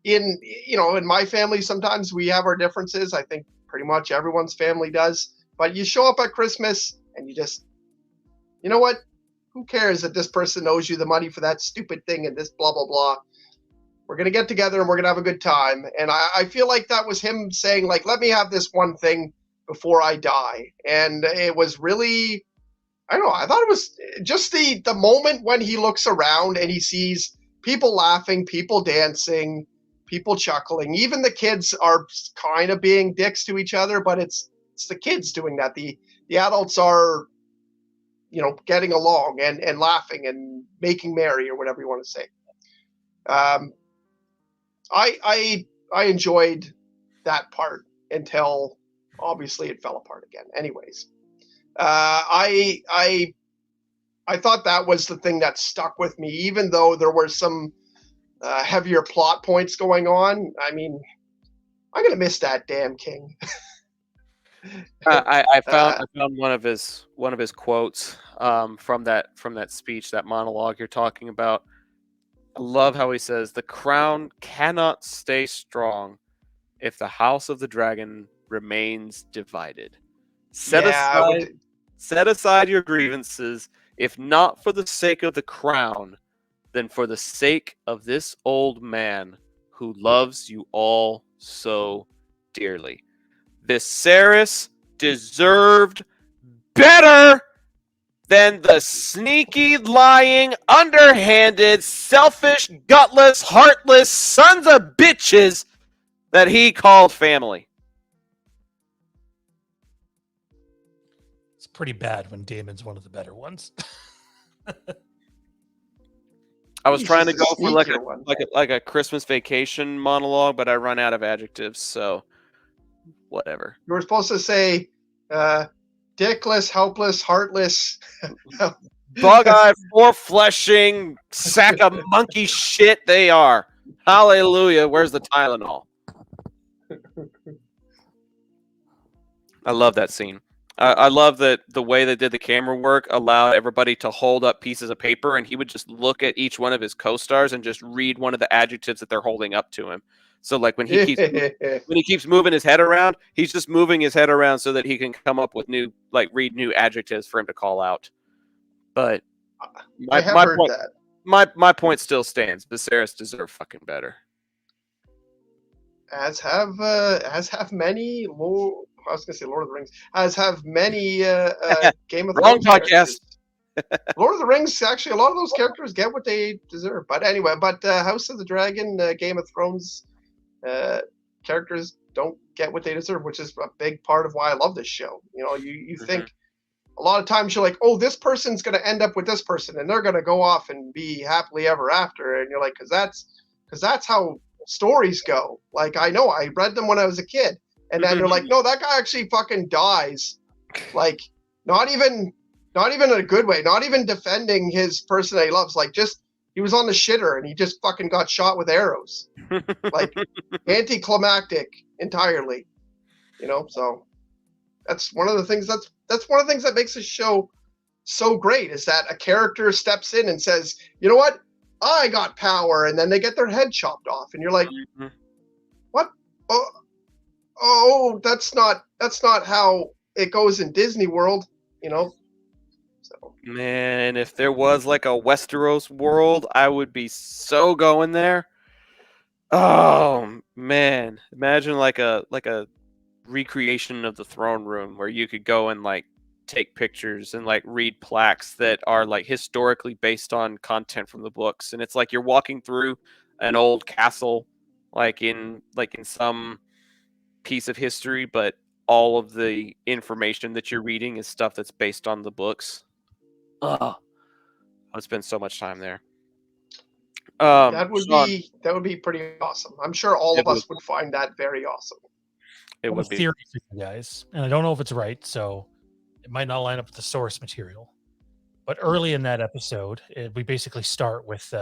in my family, sometimes we have our differences. I think pretty much everyone's family does. But you show up at Christmas and you just, you know what? Who cares that this person owes you the money for that stupid thing and this blah, blah, blah. We're going to get together and we're going to have a good time. And I feel like that was him saying, like, let me have this one thing before I die. And it was really, I don't know, I thought it was just the moment when he looks around and he sees people laughing, people dancing, people chuckling. Even the kids are kind of being dicks to each other, but it's the kids doing that. The adults are, you know, getting along and laughing and making merry, or whatever you want to say. I enjoyed that part until obviously it fell apart again. Anyways, I thought that was the thing that stuck with me, even though there were some heavier plot points going on. I mean, I'm gonna miss that damn king. I found one of his quotes from that speech, that monologue you're talking about. I love how he says, "The crown cannot stay strong if the house of the dragon remains divided. Set aside your grievances, if not for the sake of the crown, then for the sake of this old man who loves you all so dearly." Viserys deserved better than the sneaky, lying, underhanded, selfish, gutless, heartless sons of bitches that he called family. It's pretty bad when Damon's one of the better ones. I was trying to go for like a Christmas Vacation monologue, but I run out of adjectives, so whatever. You were supposed to say dickless, helpless, heartless. Bug-eyed, four-fleshing sack of monkey shit they are. Hallelujah. Where's the Tylenol? I love that scene. I love that the way they did the camera work allowed everybody to hold up pieces of paper, and he would just look at each one of his co-stars and just read one of the adjectives that they're holding up to him. So, like, when he keeps moving his head around, he's just moving his head around so that he can come up with read new adjectives for him to call out. But my point still stands. Viserys deserve fucking better. As have many. I was gonna say Lord of the Rings. As have many Game of Wrong Thrones podcast. Lord of the Rings, actually, a lot of those characters get what they deserve. But anyway, House of the Dragon, Game of Thrones characters don't get what they deserve, which is a big part of why I love this show. You know, you think a lot of times you're like, oh, this person's going to end up with this person, and they're going to go off and be happily ever after, and you're like, because that's how stories go. Like, I know, I read them when I was a kid, and then you're like, no, that guy actually fucking dies. Like, not even in a good way, not even defending his person that he loves. Like, just he was on the shitter and he just fucking got shot with arrows. Like, anticlimactic entirely. You know, so that's one of the things that makes this show so great, is that a character steps in and says, you know what, I got power, and then they get their head chopped off, and you're like, what? Oh, that's not how it goes in Disney World, you know. So Man, if there was like a Westeros world, I would be so going there. Oh man, imagine like a recreation of the throne room where you could go and like take pictures and like read plaques that are like historically based on content from the books, and it's like you're walking through an old castle like in some piece of history, but all of the information that you're reading is stuff that's based on the books. Oh, I've spent so much time there. that would Sean, be pretty awesome. I'm sure all of us would find that very awesome. It I would have a be. theory for you guys, and I don't know if it's right, so it might not line up with the source material. But early in that episode, we basically start with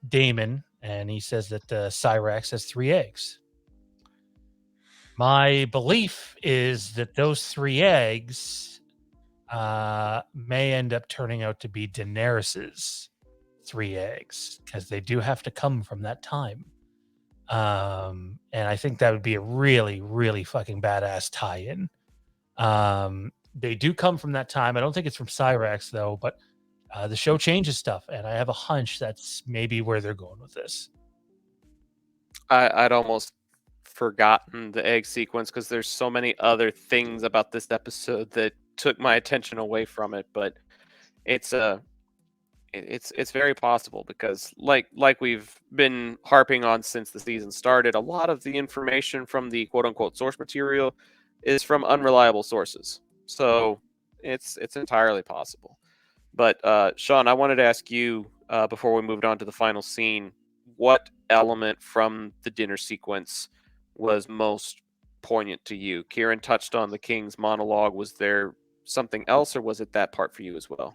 Damon, and he says that Cyrax has 3 eggs. My belief is that those 3 eggs may end up turning out to be Daenerys's 3 eggs, because they do have to come from that time. And I think that would be a really, really fucking badass tie-in. They do come from that time. I don't think it's from Cyrax though, but the show changes stuff, and I have a hunch that's maybe where they're going with this. I'd almost forgotten the egg sequence because there's so many other things about this episode that took my attention away from it. But it's very possible because like we've been harping on since the season started, a lot of the information from the quote unquote source material is from unreliable sources. So it's entirely possible. But Sean, I wanted to ask you before we moved on to the final scene, what element from the dinner sequence was most poignant to you? Kieran touched on the king's monologue. Was there something else, or was it that part for you as well?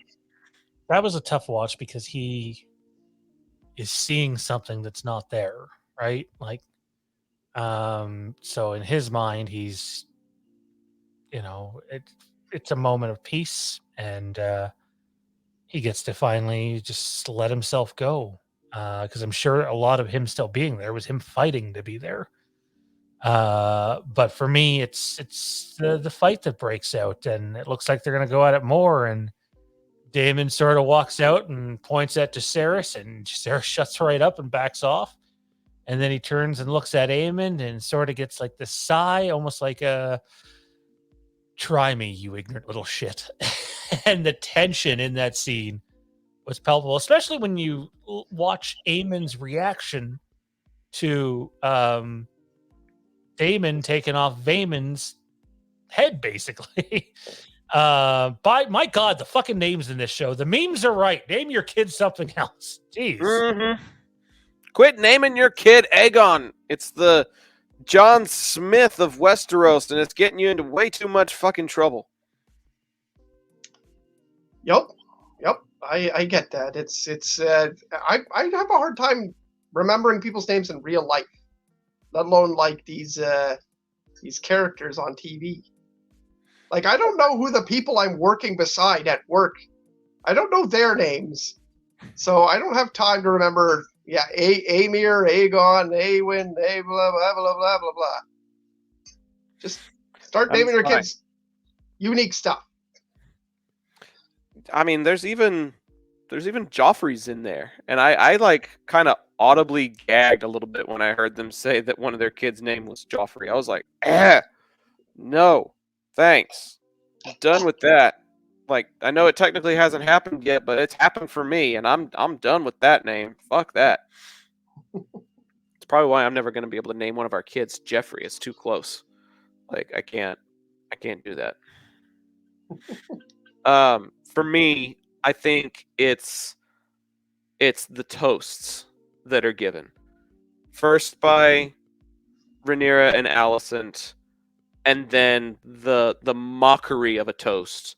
That was a tough watch because he is seeing something that's not there, right? Like, so in his mind, he's, you know, it's a moment of peace, and he gets to finally just let himself go. Because I'm sure a lot of him still being there was him fighting to be there. But for me, it's the fight that breaks out, and it looks like they're gonna go at it more. And Damon sort of walks out and points at Jacaerys, and Jacaerys shuts right up and backs off. And then he turns and looks at Aemon and sort of gets like this sigh, almost like a "try me, you ignorant little shit." And the tension in that scene was palpable, especially when you watch Aemon's reaction to Daemon taking off Vaemon's head, basically. By my God, the fucking names in this show. The memes are right. Name your kid something else. Jeez. Mm-hmm. Quit naming your kid Aegon. It's the John Smith of Westeros, and it's getting you into way too much fucking trouble. Yep. I get that. I have a hard time remembering people's names in real life, let alone like these characters on TV. Like, I don't know who the people I'm working beside at work. I don't know their names, so I don't have time to remember. Yeah, Aemir, Aegon, Awen, blah blah blah blah blah blah. Just start naming your kids unique stuff. I mean, there's even Joffrey's in there, and I like kind of audibly gagged a little bit when I heard them say that one of their kids' name was Joffrey. I was like, no, thanks, I'm done with that. Like, I know it technically hasn't happened yet, but it's happened for me, and I'm done with that name. Fuck that. It's probably why I'm never going to be able to name one of our kids Jeffrey. It's too close. Like, I can't do that. For me, I think it's the toasts that are given. First by Rhaenyra and Alicent, and then the mockery of a toast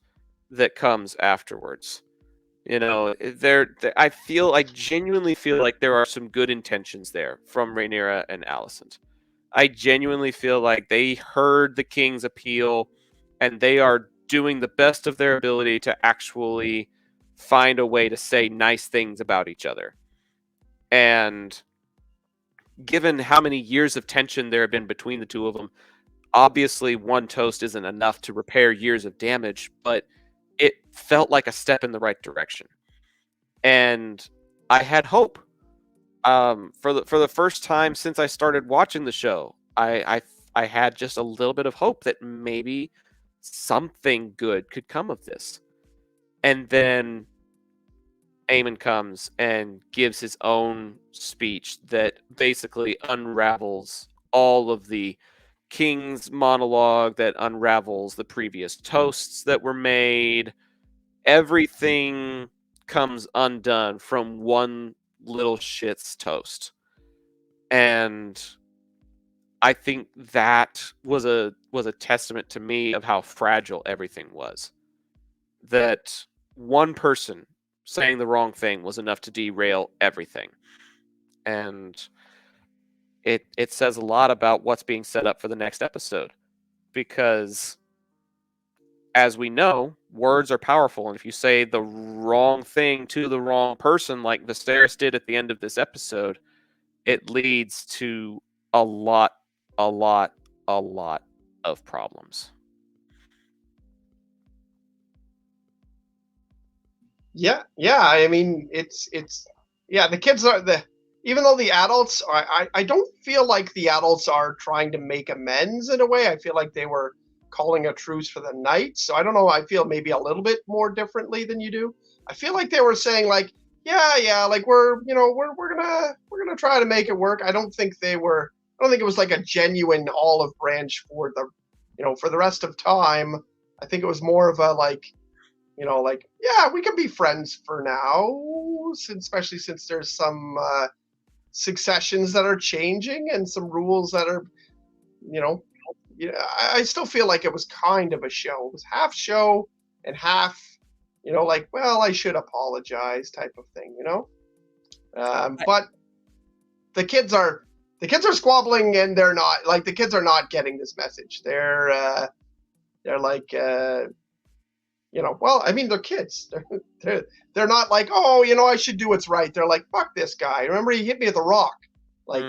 that comes afterwards. You know, I genuinely feel like there are some good intentions there from Rhaenyra and Alicent. I genuinely feel like they heard the king's appeal, and they are doing the best of their ability to actually find a way to say nice things about each other. And given how many years of tension there have been between the two of them, obviously one toast isn't enough to repair years of damage, but it felt like a step in the right direction. And I had hope. For the first time since I started watching the show, I had just a little bit of hope that maybe something good could come of this. And then Aemon comes and gives his own speech that basically unravels all of the king's monologue, that unravels the previous toasts that were made. Everything comes undone from one little shit's toast. And I think that was a testament to me of how fragile everything was. That one person saying the wrong thing was enough to derail everything. And it says a lot about what's being set up for the next episode. Because as we know, words are powerful, and if you say the wrong thing to the wrong person, like Viserys did at the end of this episode, it leads to a lot of problems. Yeah, I mean, it's the kids are even though the adults I don't feel like the adults are trying to make amends in a way. I feel like they were calling a truce for the night. So I don't know. I feel maybe a little bit more differently than you do. I feel like they were saying like, yeah, like we're gonna try to make it work. I don't think it was like a genuine olive branch for for the rest of time. I think it was more of a like, we can be friends for now, especially since there's some successions that are changing and some rules that are, I still feel like it was kind of a show. It was half show and half, like, well, I should apologize type of thing, but the kids are squabbling, and they're not like, the kids are not getting this message. They're like, well, I mean, they're kids. They're not like, oh, I should do what's right. They're like, fuck this guy. Remember, he hit me with a rock. Like,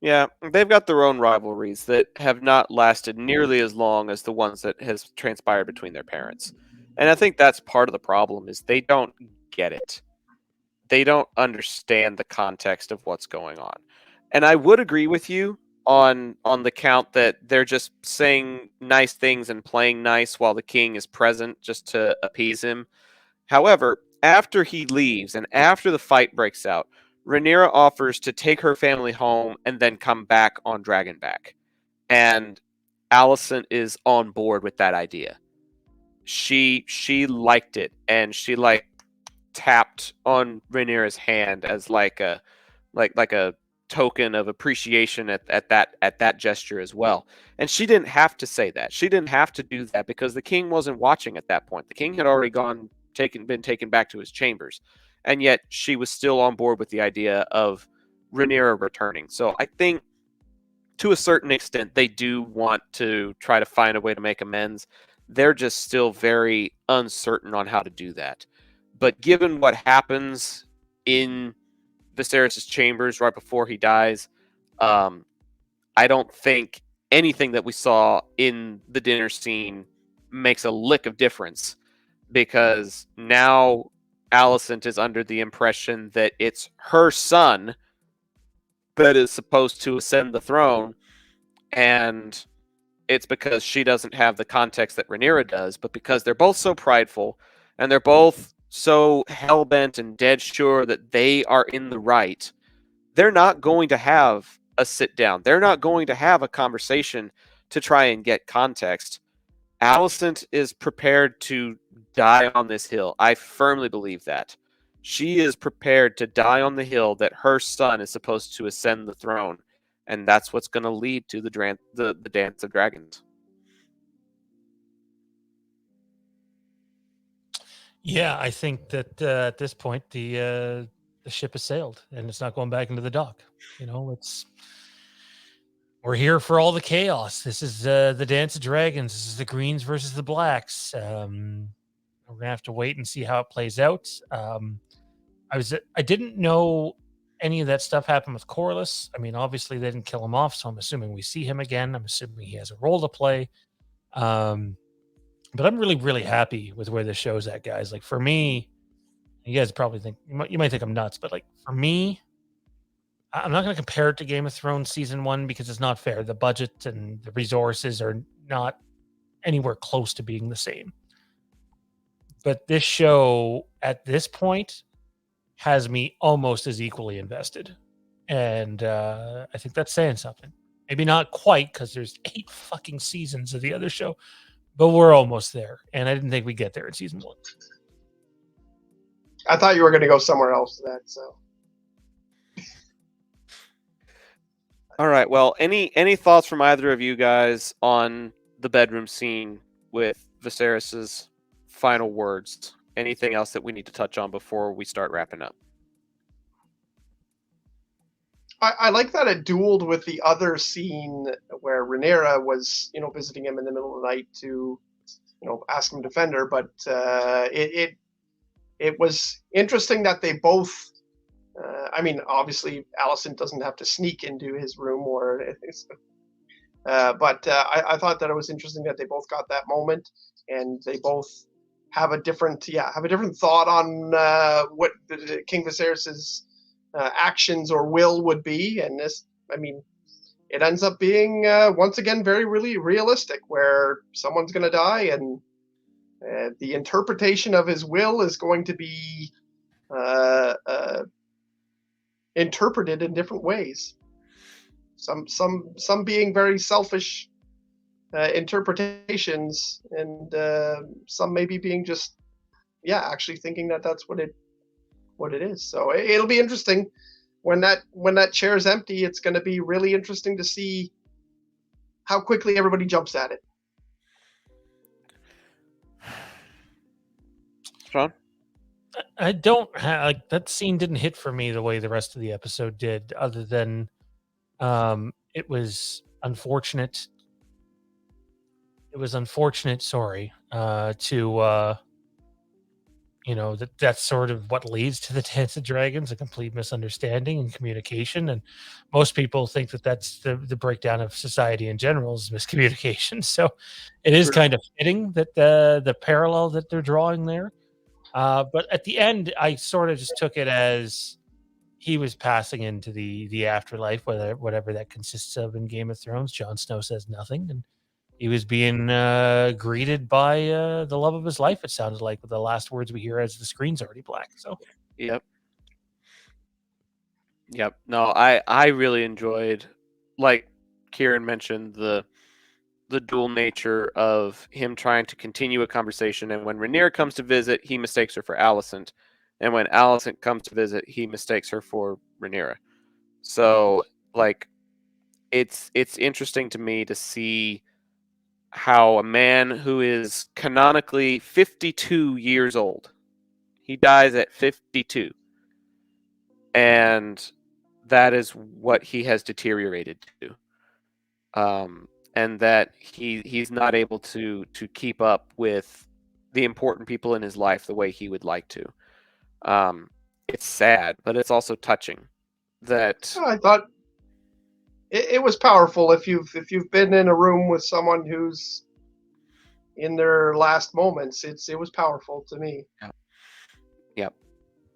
Yeah, they've got their own rivalries that have not lasted nearly as long as the ones that has transpired between their parents. And I think that's part of the problem, is they don't get it. They don't understand the context of what's going on. And I would agree with you on the count that they're just saying nice things and playing nice while the king is present just to appease him. However, after he leaves and after the fight breaks out, Rhaenyra offers to take her family home and then come back on Dragonback. And Alicent is on board with that idea. She liked it, and she like tapped on Rhaenyra's hand as like a token of appreciation at that gesture as well. And she didn't have to say that. She didn't have to do that because the king wasn't watching at that point. The king had already been taken back to his chambers. And yet she was still on board with the idea of Rhaenyra returning. So I think to a certain extent they do want to try to find a way to make amends. They're just still very uncertain on how to do that. But given what happens in Viserys' chambers right before he dies, I don't think anything that we saw in the dinner scene makes a lick of difference, because now Alicent is under the impression that it's her son that is supposed to ascend the throne, and it's because she doesn't have the context that Rhaenyra does, but because they're both so prideful and they're both so hell-bent and dead sure that they are in the right, they're not going to have a sit down. They're not going to have a conversation to try and get context. Alicent is prepared to die on this hill. I firmly believe that. She is prepared to die on the hill that her son is supposed to ascend the throne. And that's what's going to lead to the Dance of Dragons. Yeah, I think that at this point the ship has sailed and it's not going back into the dock. We're here for all the chaos. This is the Dance of Dragons. This is the Greens versus the Blacks. We're gonna have to wait and see how it plays out. I didn't know any of that stuff happened with Corlys. I mean, obviously they didn't kill him off, so I'm assuming we see him again. I'm assuming he has a role to play. But I'm really, really happy with where this show's at, guys. Like, for me, you guys probably think you might think I'm nuts, but like for me, I'm not going to compare it to Game of Thrones season 1 because it's not fair. The budget and the resources are not anywhere close to being the same. But this show at this point has me almost as equally invested. And I think that's saying something. Maybe not quite, because there's 8 fucking seasons of the other show, but we're almost there. And I didn't think we'd get there in season 1. I thought you were going to go somewhere else to that. So, all right. Well, any thoughts from either of you guys on the bedroom scene with Viserys's final words? Anything else that we need to touch on before we start wrapping up? I like that it dueled with the other scene where Rhaenyra was, visiting him in the middle of the night to, ask him to defend her. But it was interesting that they both. Obviously, Alicent doesn't have to sneak into his room or anything. But I thought that it was interesting that they both got that moment, and they both have a different thought on what King Viserys's actions or will would be. And this, it ends up being once again very really realistic, where someone's going to die, and the interpretation of his will is going to be interpreted in different ways. Some being very selfish interpretations, and some maybe being just actually thinking that that's what it is. So it'll be interesting when that chair's empty. It's going to be really interesting to see how quickly everybody jumps at it. Sean? I don't have that scene didn't hit for me the way the rest of the episode did, other than it was unfortunate. It was unfortunate, sorry, that's sort of what leads to the Dance of Dragons, a complete misunderstanding and communication. And most people think that that's the breakdown of society in general is miscommunication. So it is kind of fitting that the parallel that they're drawing there. But at the end, I sort of just took it as he was passing into the afterlife, whatever that consists of in Game of Thrones. Jon Snow says nothing, and he was being greeted by the love of his life, it sounded like, with the last words we hear as the screen's already black. So, Yep. No, I really enjoyed, like Kieran mentioned, the dual nature of him trying to continue a conversation, and when Rhaenyra comes to visit, he mistakes her for Alicent, and when Alicent comes to visit, he mistakes her for Rhaenyra. So, like, it's interesting to me to see how a man who is canonically 52 years old, he dies at 52, and that is what he has deteriorated to. And that he's not able to keep up with the important people in his life the way he would like to. It's sad, but it's also touching. That I thought it was powerful. If you've been in a room with someone who's in their last moments, it was powerful to me. Yep.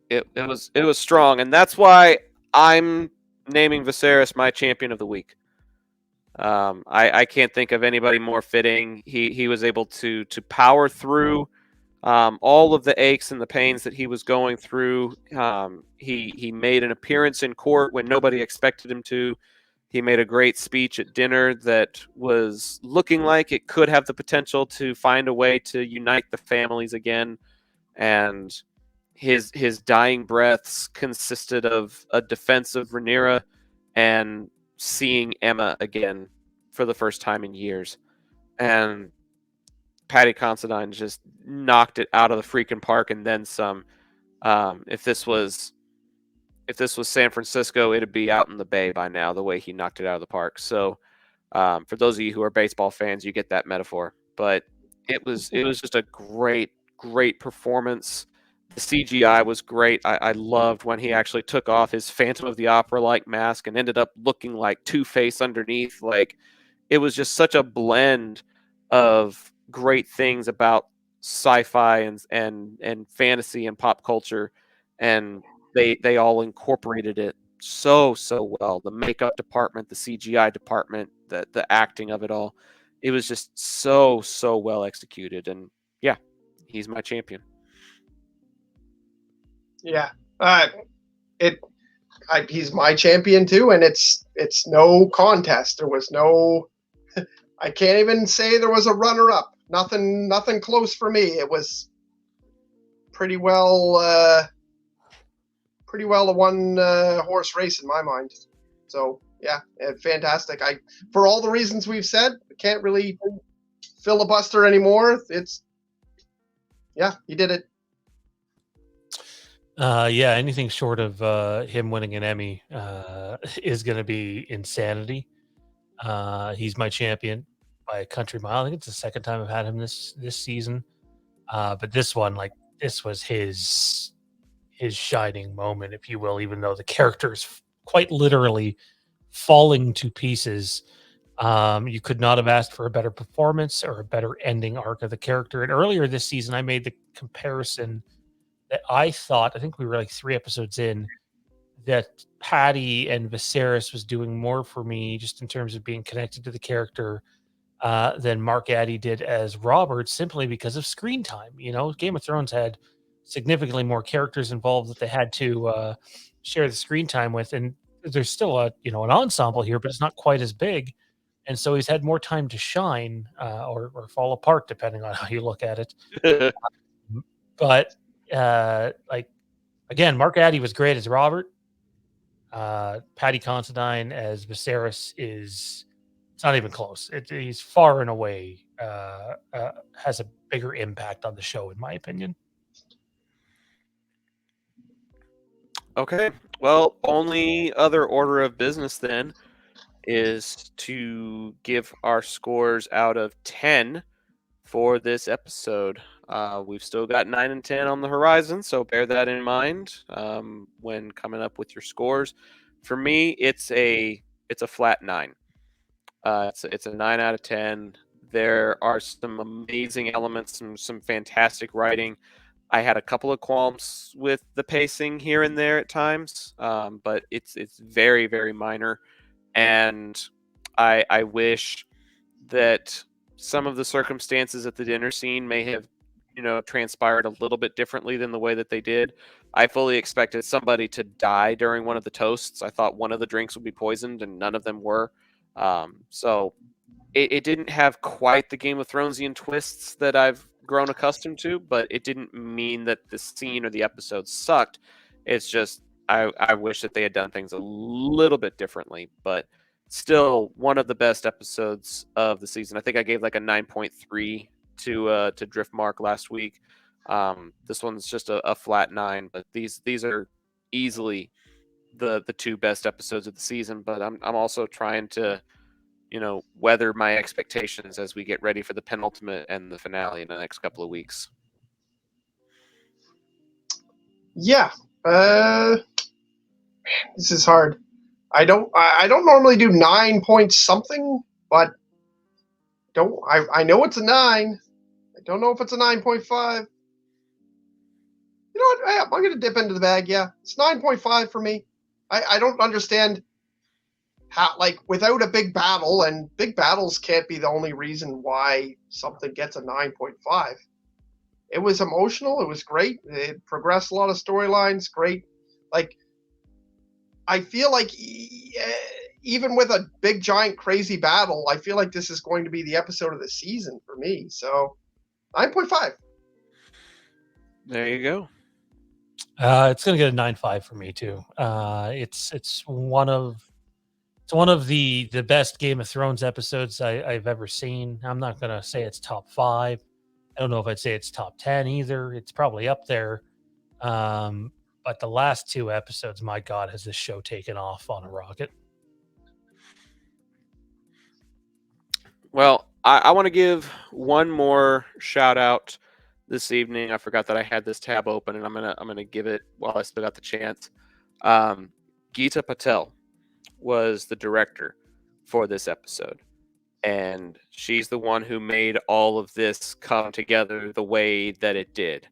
It was strong, and that's why I'm naming Viserys my champion of the week. I can't think of anybody more fitting. He was able to power through all of the aches and the pains that he was going through. He made an appearance in court when nobody expected him to. He made a great speech at dinner that was looking like it could have the potential to find a way to unite the families again. And his dying breaths consisted of a defense of Rhaenyra and seeing Emma again for the first time in years. And Patty Considine just knocked it out of the freaking park and then some. If this was San Francisco, it'd be out in the Bay by now. The way he knocked it out of the park. So, for those of you who are baseball fans, you get that metaphor. But it was just a great performance. The CGI was great. I loved when he actually took off his Phantom of the Opera like mask and ended up looking like Two-Face underneath. Like, it was just such a blend of great things about sci-fi and fantasy and pop culture, and they all incorporated it so well. The makeup department, the CGI department, the acting of it all, it was just so well executed. And yeah, he's my champion. Yeah, he's my champion too, and it's no contest. There was no. I can't even say there was a runner-up. Nothing close for me. It was pretty well a one horse race in my mind. So yeah, fantastic. For all the reasons we've said, I can't really filibuster anymore. He did it. Yeah, anything short of him winning an Emmy is going to be insanity. He's my champion by a country mile. I think it's the second time I've had him this season. But this one, like, this was his shining moment, if you will, even though the character is quite literally falling to pieces. You could not have asked for a better performance or a better ending arc of the character. And earlier this season, I made the comparison that I think we were like 3 episodes in, that Patty and Viserys was doing more for me just in terms of being connected to the character than Mark Addy did as Robert, simply because of screen time. You know, Game of Thrones had significantly more characters involved that they had to share the screen time with, and there's still an ensemble here, but it's not quite as big. And so he's had more time to shine or fall apart, depending on how you look at it. But like, again, Mark Addy was great as Robert. Patty Considine as Viserys it's not even close. He's far and away has a bigger impact on the show, in my opinion. Okay. Well, only other order of business then is to give our scores out of 10 for this episode. We've still got 9 and 10 on the horizon, so bear that in mind when coming up with your scores. For me, it's a flat 9. It's a 9 out of 10. There are some amazing elements, some fantastic writing. I had a couple of qualms with the pacing here and there at times, but it's very, very minor. And I wish that some of the circumstances at the dinner scene may have, transpired a little bit differently than the way that they did. I fully expected somebody to die during one of the toasts. I thought one of the drinks would be poisoned, and none of them were. So it didn't have quite the Game of Thronesian twists that I've grown accustomed to, but it didn't mean that the scene or the episode sucked. It's just I wish that they had done things a little bit differently, but still one of the best episodes of the season. I think I gave like a 9.3 to Driftmark last week. This one's just a flat 9, but these are easily the 2 best episodes of the season. But I'm also trying to weather my expectations as we get ready for the penultimate and the finale in the next couple of weeks. Yeah. This is hard. I don't normally do 9 point something, but I know it's a 9. I don't know if it's a 9.5. You know what? I'm going to dip into the bag. Yeah, it's 9.5 for me. I don't understand without a big battle, and big battles can't be the only reason why something gets a 9.5. It was emotional. It was great. It progressed a lot of storylines. Great. Like, I feel like even with a big, giant, crazy battle, I feel like this is going to be the episode of the season for me. So 9.5. There you go. It's gonna get a 9.5 for me too. It's one of the best Game of Thrones episodes I've ever seen. I'm not gonna say it's top 5. I don't know if I'd say it's top 10 either. It's probably up there. But the last 2 episodes, my God, has this show taken off on a rocket. Well, I want to give one more shout out this evening. I forgot that I had this tab open, and I'm gonna give it while I still got the chance. Geeta Patel was the director for this episode, and she's the one who made all of this come together the way that it did.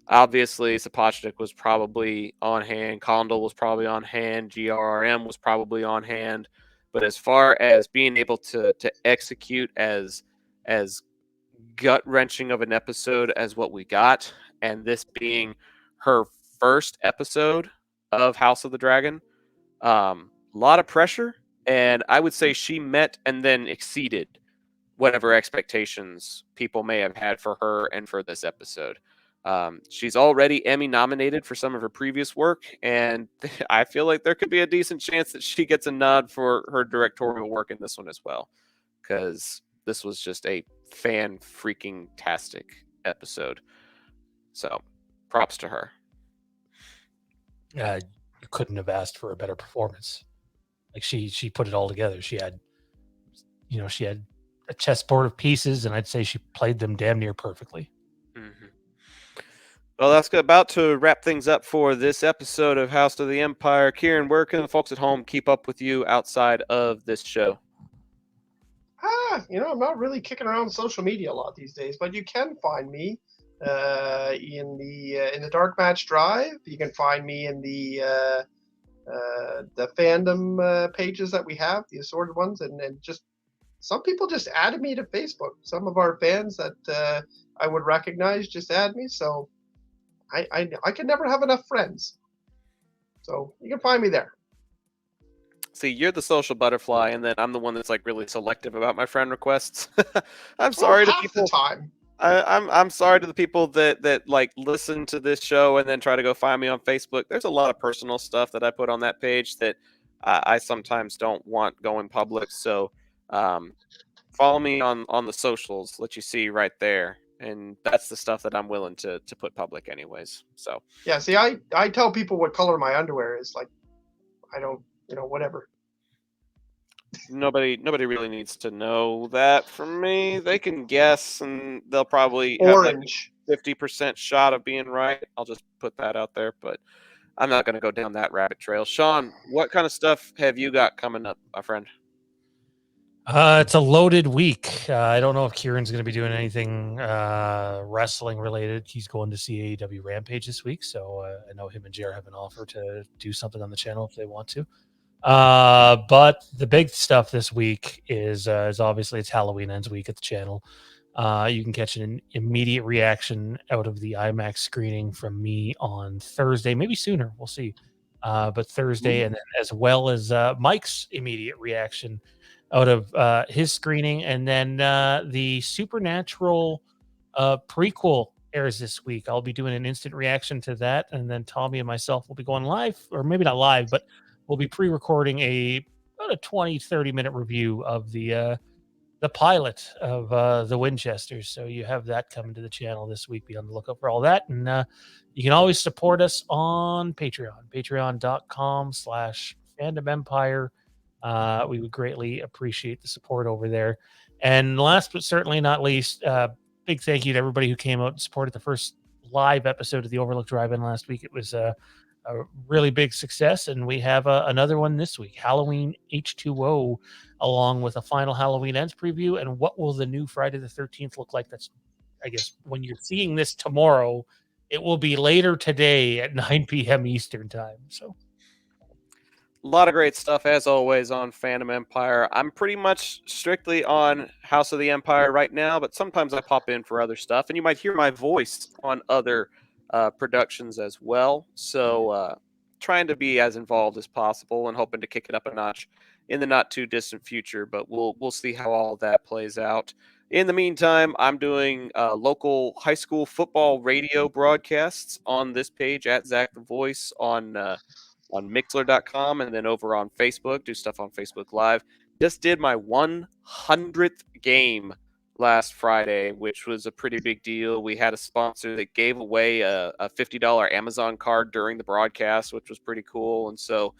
Obviously, Sapochnik was probably on hand. Condal was probably on hand. GRRM was probably on hand. But as far as being able to execute as gut wrenching of an episode as what we got, and this being her first episode of House of the Dragon, a lot of pressure, and I would say she met and then exceeded whatever expectations people may have had for her and for this episode. She's already Emmy nominated for some of her previous work, and I feel like there could be a decent chance that she gets a nod for her directorial work in this one as well, because this was just a fan-freaking-tastic episode. So, props to her. You couldn't have asked for a better performance. Like she put it all together. She had a chessboard of pieces, and I'd say she played them damn near perfectly. Mm-hmm. Well, that's about to wrap things up for this episode of House of the Empire. Kieran, where can the folks at home keep up with you outside of this show? I'm not really kicking around social media a lot these days, but you can find me in the Dark Match Drive. You can find me in the fandom pages that we have, the assorted ones, and just some people just added me to Facebook. Some of our fans that I would recognize just add me. So I can never have enough friends. So you can find me there. See, you're the social butterfly, and then I'm the one that's like really selective about my friend requests. I'm sorry to people. The time. I'm sorry to the people that like listen to this show and then try to go find me on Facebook. There's a lot of personal stuff that I put on that page that I sometimes don't want going public. So follow me on the socials, let you see right there, and that's the stuff that I'm willing to put public anyways. So yeah, see, I tell people what color my underwear is. Like, I don't, whatever. Nobody really needs to know that from me. They can guess, and they'll probably orange. Have like 50% shot of being right. I'll just put that out there, but I'm not going to go down that rabbit trail. Sean, what kind of stuff have you got coming up, my friend? It's a loaded week. I don't know if Kieran's going to be doing anything wrestling related. He's going to see AEW Rampage this week, so I know him and Jer have an offer to do something on the channel if they want to. But the big stuff this week is obviously it's Halloween Ends week at the channel. You can catch an immediate reaction out of the IMAX screening from me on Thursday, maybe sooner. We'll see. But Thursday, and then as well as Mike's immediate reaction out of his screening, and then the Supernatural prequel airs this week. I'll be doing an instant reaction to that, and then Tommy and myself will be going live, or maybe not live, but we'll be pre-recording about a 20-30 minute review of the pilot of the Winchesters. So you have that coming to the channel this week. Be on the lookout for all that, and you can always support us on Patreon, patreon.com/fandomempire. We would greatly appreciate the support over there. And last but certainly not least, big thank you to everybody who came out and supported the first live episode of the Overlook Drive-In last week. It was a really big success, and we have another one this week, Halloween H2O, along with a final Halloween Ends preview. And what will the new Friday the 13th look like? That's, I guess, when you're seeing this tomorrow, it will be later today at 9 p.m. Eastern time. So A lot of great stuff, as always, on Phantom Empire. I'm pretty much strictly on House of the Empire right now, but sometimes I pop in for other stuff, and you might hear my voice on other productions as well. So, trying to be as involved as possible and hoping to kick it up a notch in the not too distant future. But we'll see how all that plays out. In the meantime, I'm doing local high school football radio broadcasts on this page at Zach the Voice on Mixler.com, and then over on Facebook, do stuff on Facebook Live. Just did my 100th game last Friday, which was a pretty big deal. We had a sponsor that gave away a $50 Amazon card during the broadcast, which was pretty cool. And so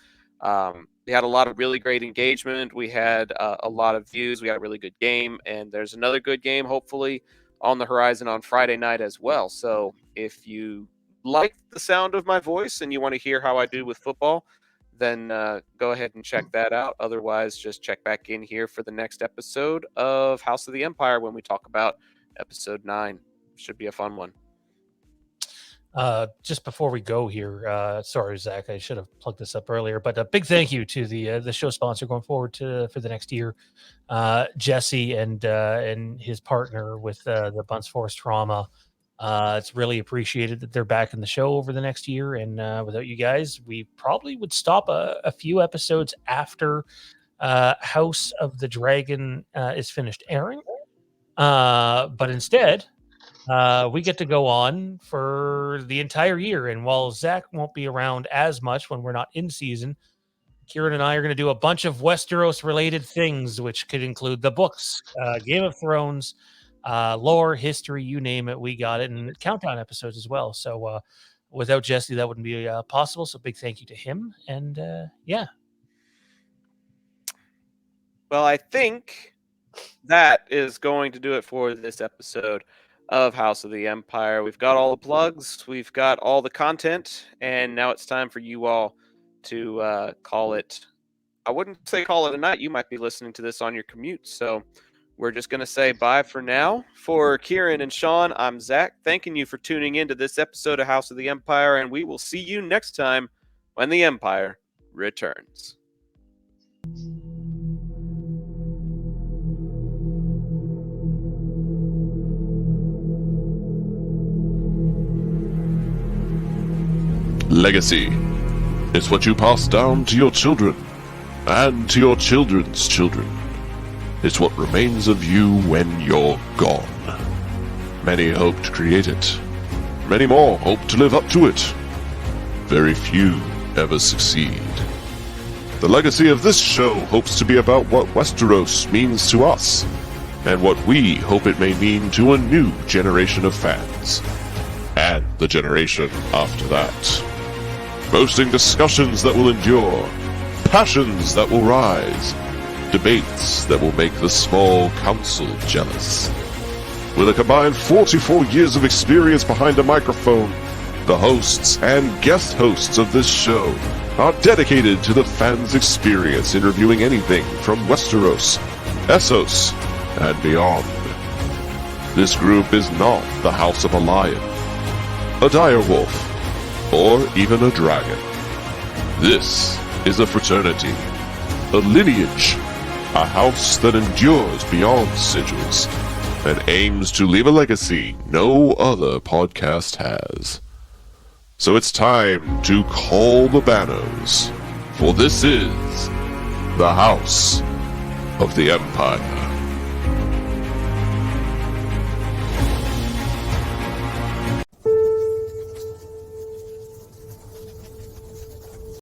we had a lot of really great engagement. We had a lot of views. We had a really good game, and there's another good game, hopefully, on the horizon on Friday night as well. So if you like the sound of my voice and you want to hear how I do with football, then go ahead and check that out. Otherwise, just check back in here for the next episode of House of the Empire when we talk about episode 9. Should be a fun one. Just before we go here, sorry, Zach, I should have plugged this up earlier, but a big thank you to the show sponsor going forward for the next year, Jesse and his partner with the Bunce Forest Trauma. It's really appreciated that they're back in the show over the next year, and without you guys, we probably would stop a few episodes after House of the Dragon is finished airing. But instead, we get to go on for the entire year. And while Zach won't be around as much when we're not in season, Kieran and I are going to do a bunch of Westeros-related things, which could include the books, Game of Thrones, lore, history, you name it, we got it, and countdown episodes as well. So without Jesse, that wouldn't be possible. So big thank you to him. And yeah. Well, I think that is going to do it for this episode of House of the Empire. We've got all the plugs, we've got all the content, and now it's time for you all to call it. I wouldn't say call it a night. You might be listening to this on your commute. So we're just going to say bye for now. For Kieran and Sean, I'm Zach, thanking you for tuning into this episode of House of the Empire, and we will see you next time when the Empire returns. Legacy. It's what you pass down to your children and to your children's children. It's what remains of you when you're gone. Many hope to create it. Many more hope to live up to it. Very few ever succeed. The legacy of this show hopes to be about what Westeros means to us, and what we hope it may mean to a new generation of fans, and the generation after that. Boasting discussions that will endure, passions that will rise, debates that will make the small council jealous. With a combined 44 years of experience behind a microphone, the hosts and guest hosts of this show are dedicated to the fans' experience interviewing anything from Westeros, Essos, and beyond. This group is not the house of a lion, a direwolf, or even a dragon. This is a fraternity, a lineage, a house that endures beyond sigils and aims to leave a legacy no other podcast has. So it's time to call the Banos, for this is the House of the Empire.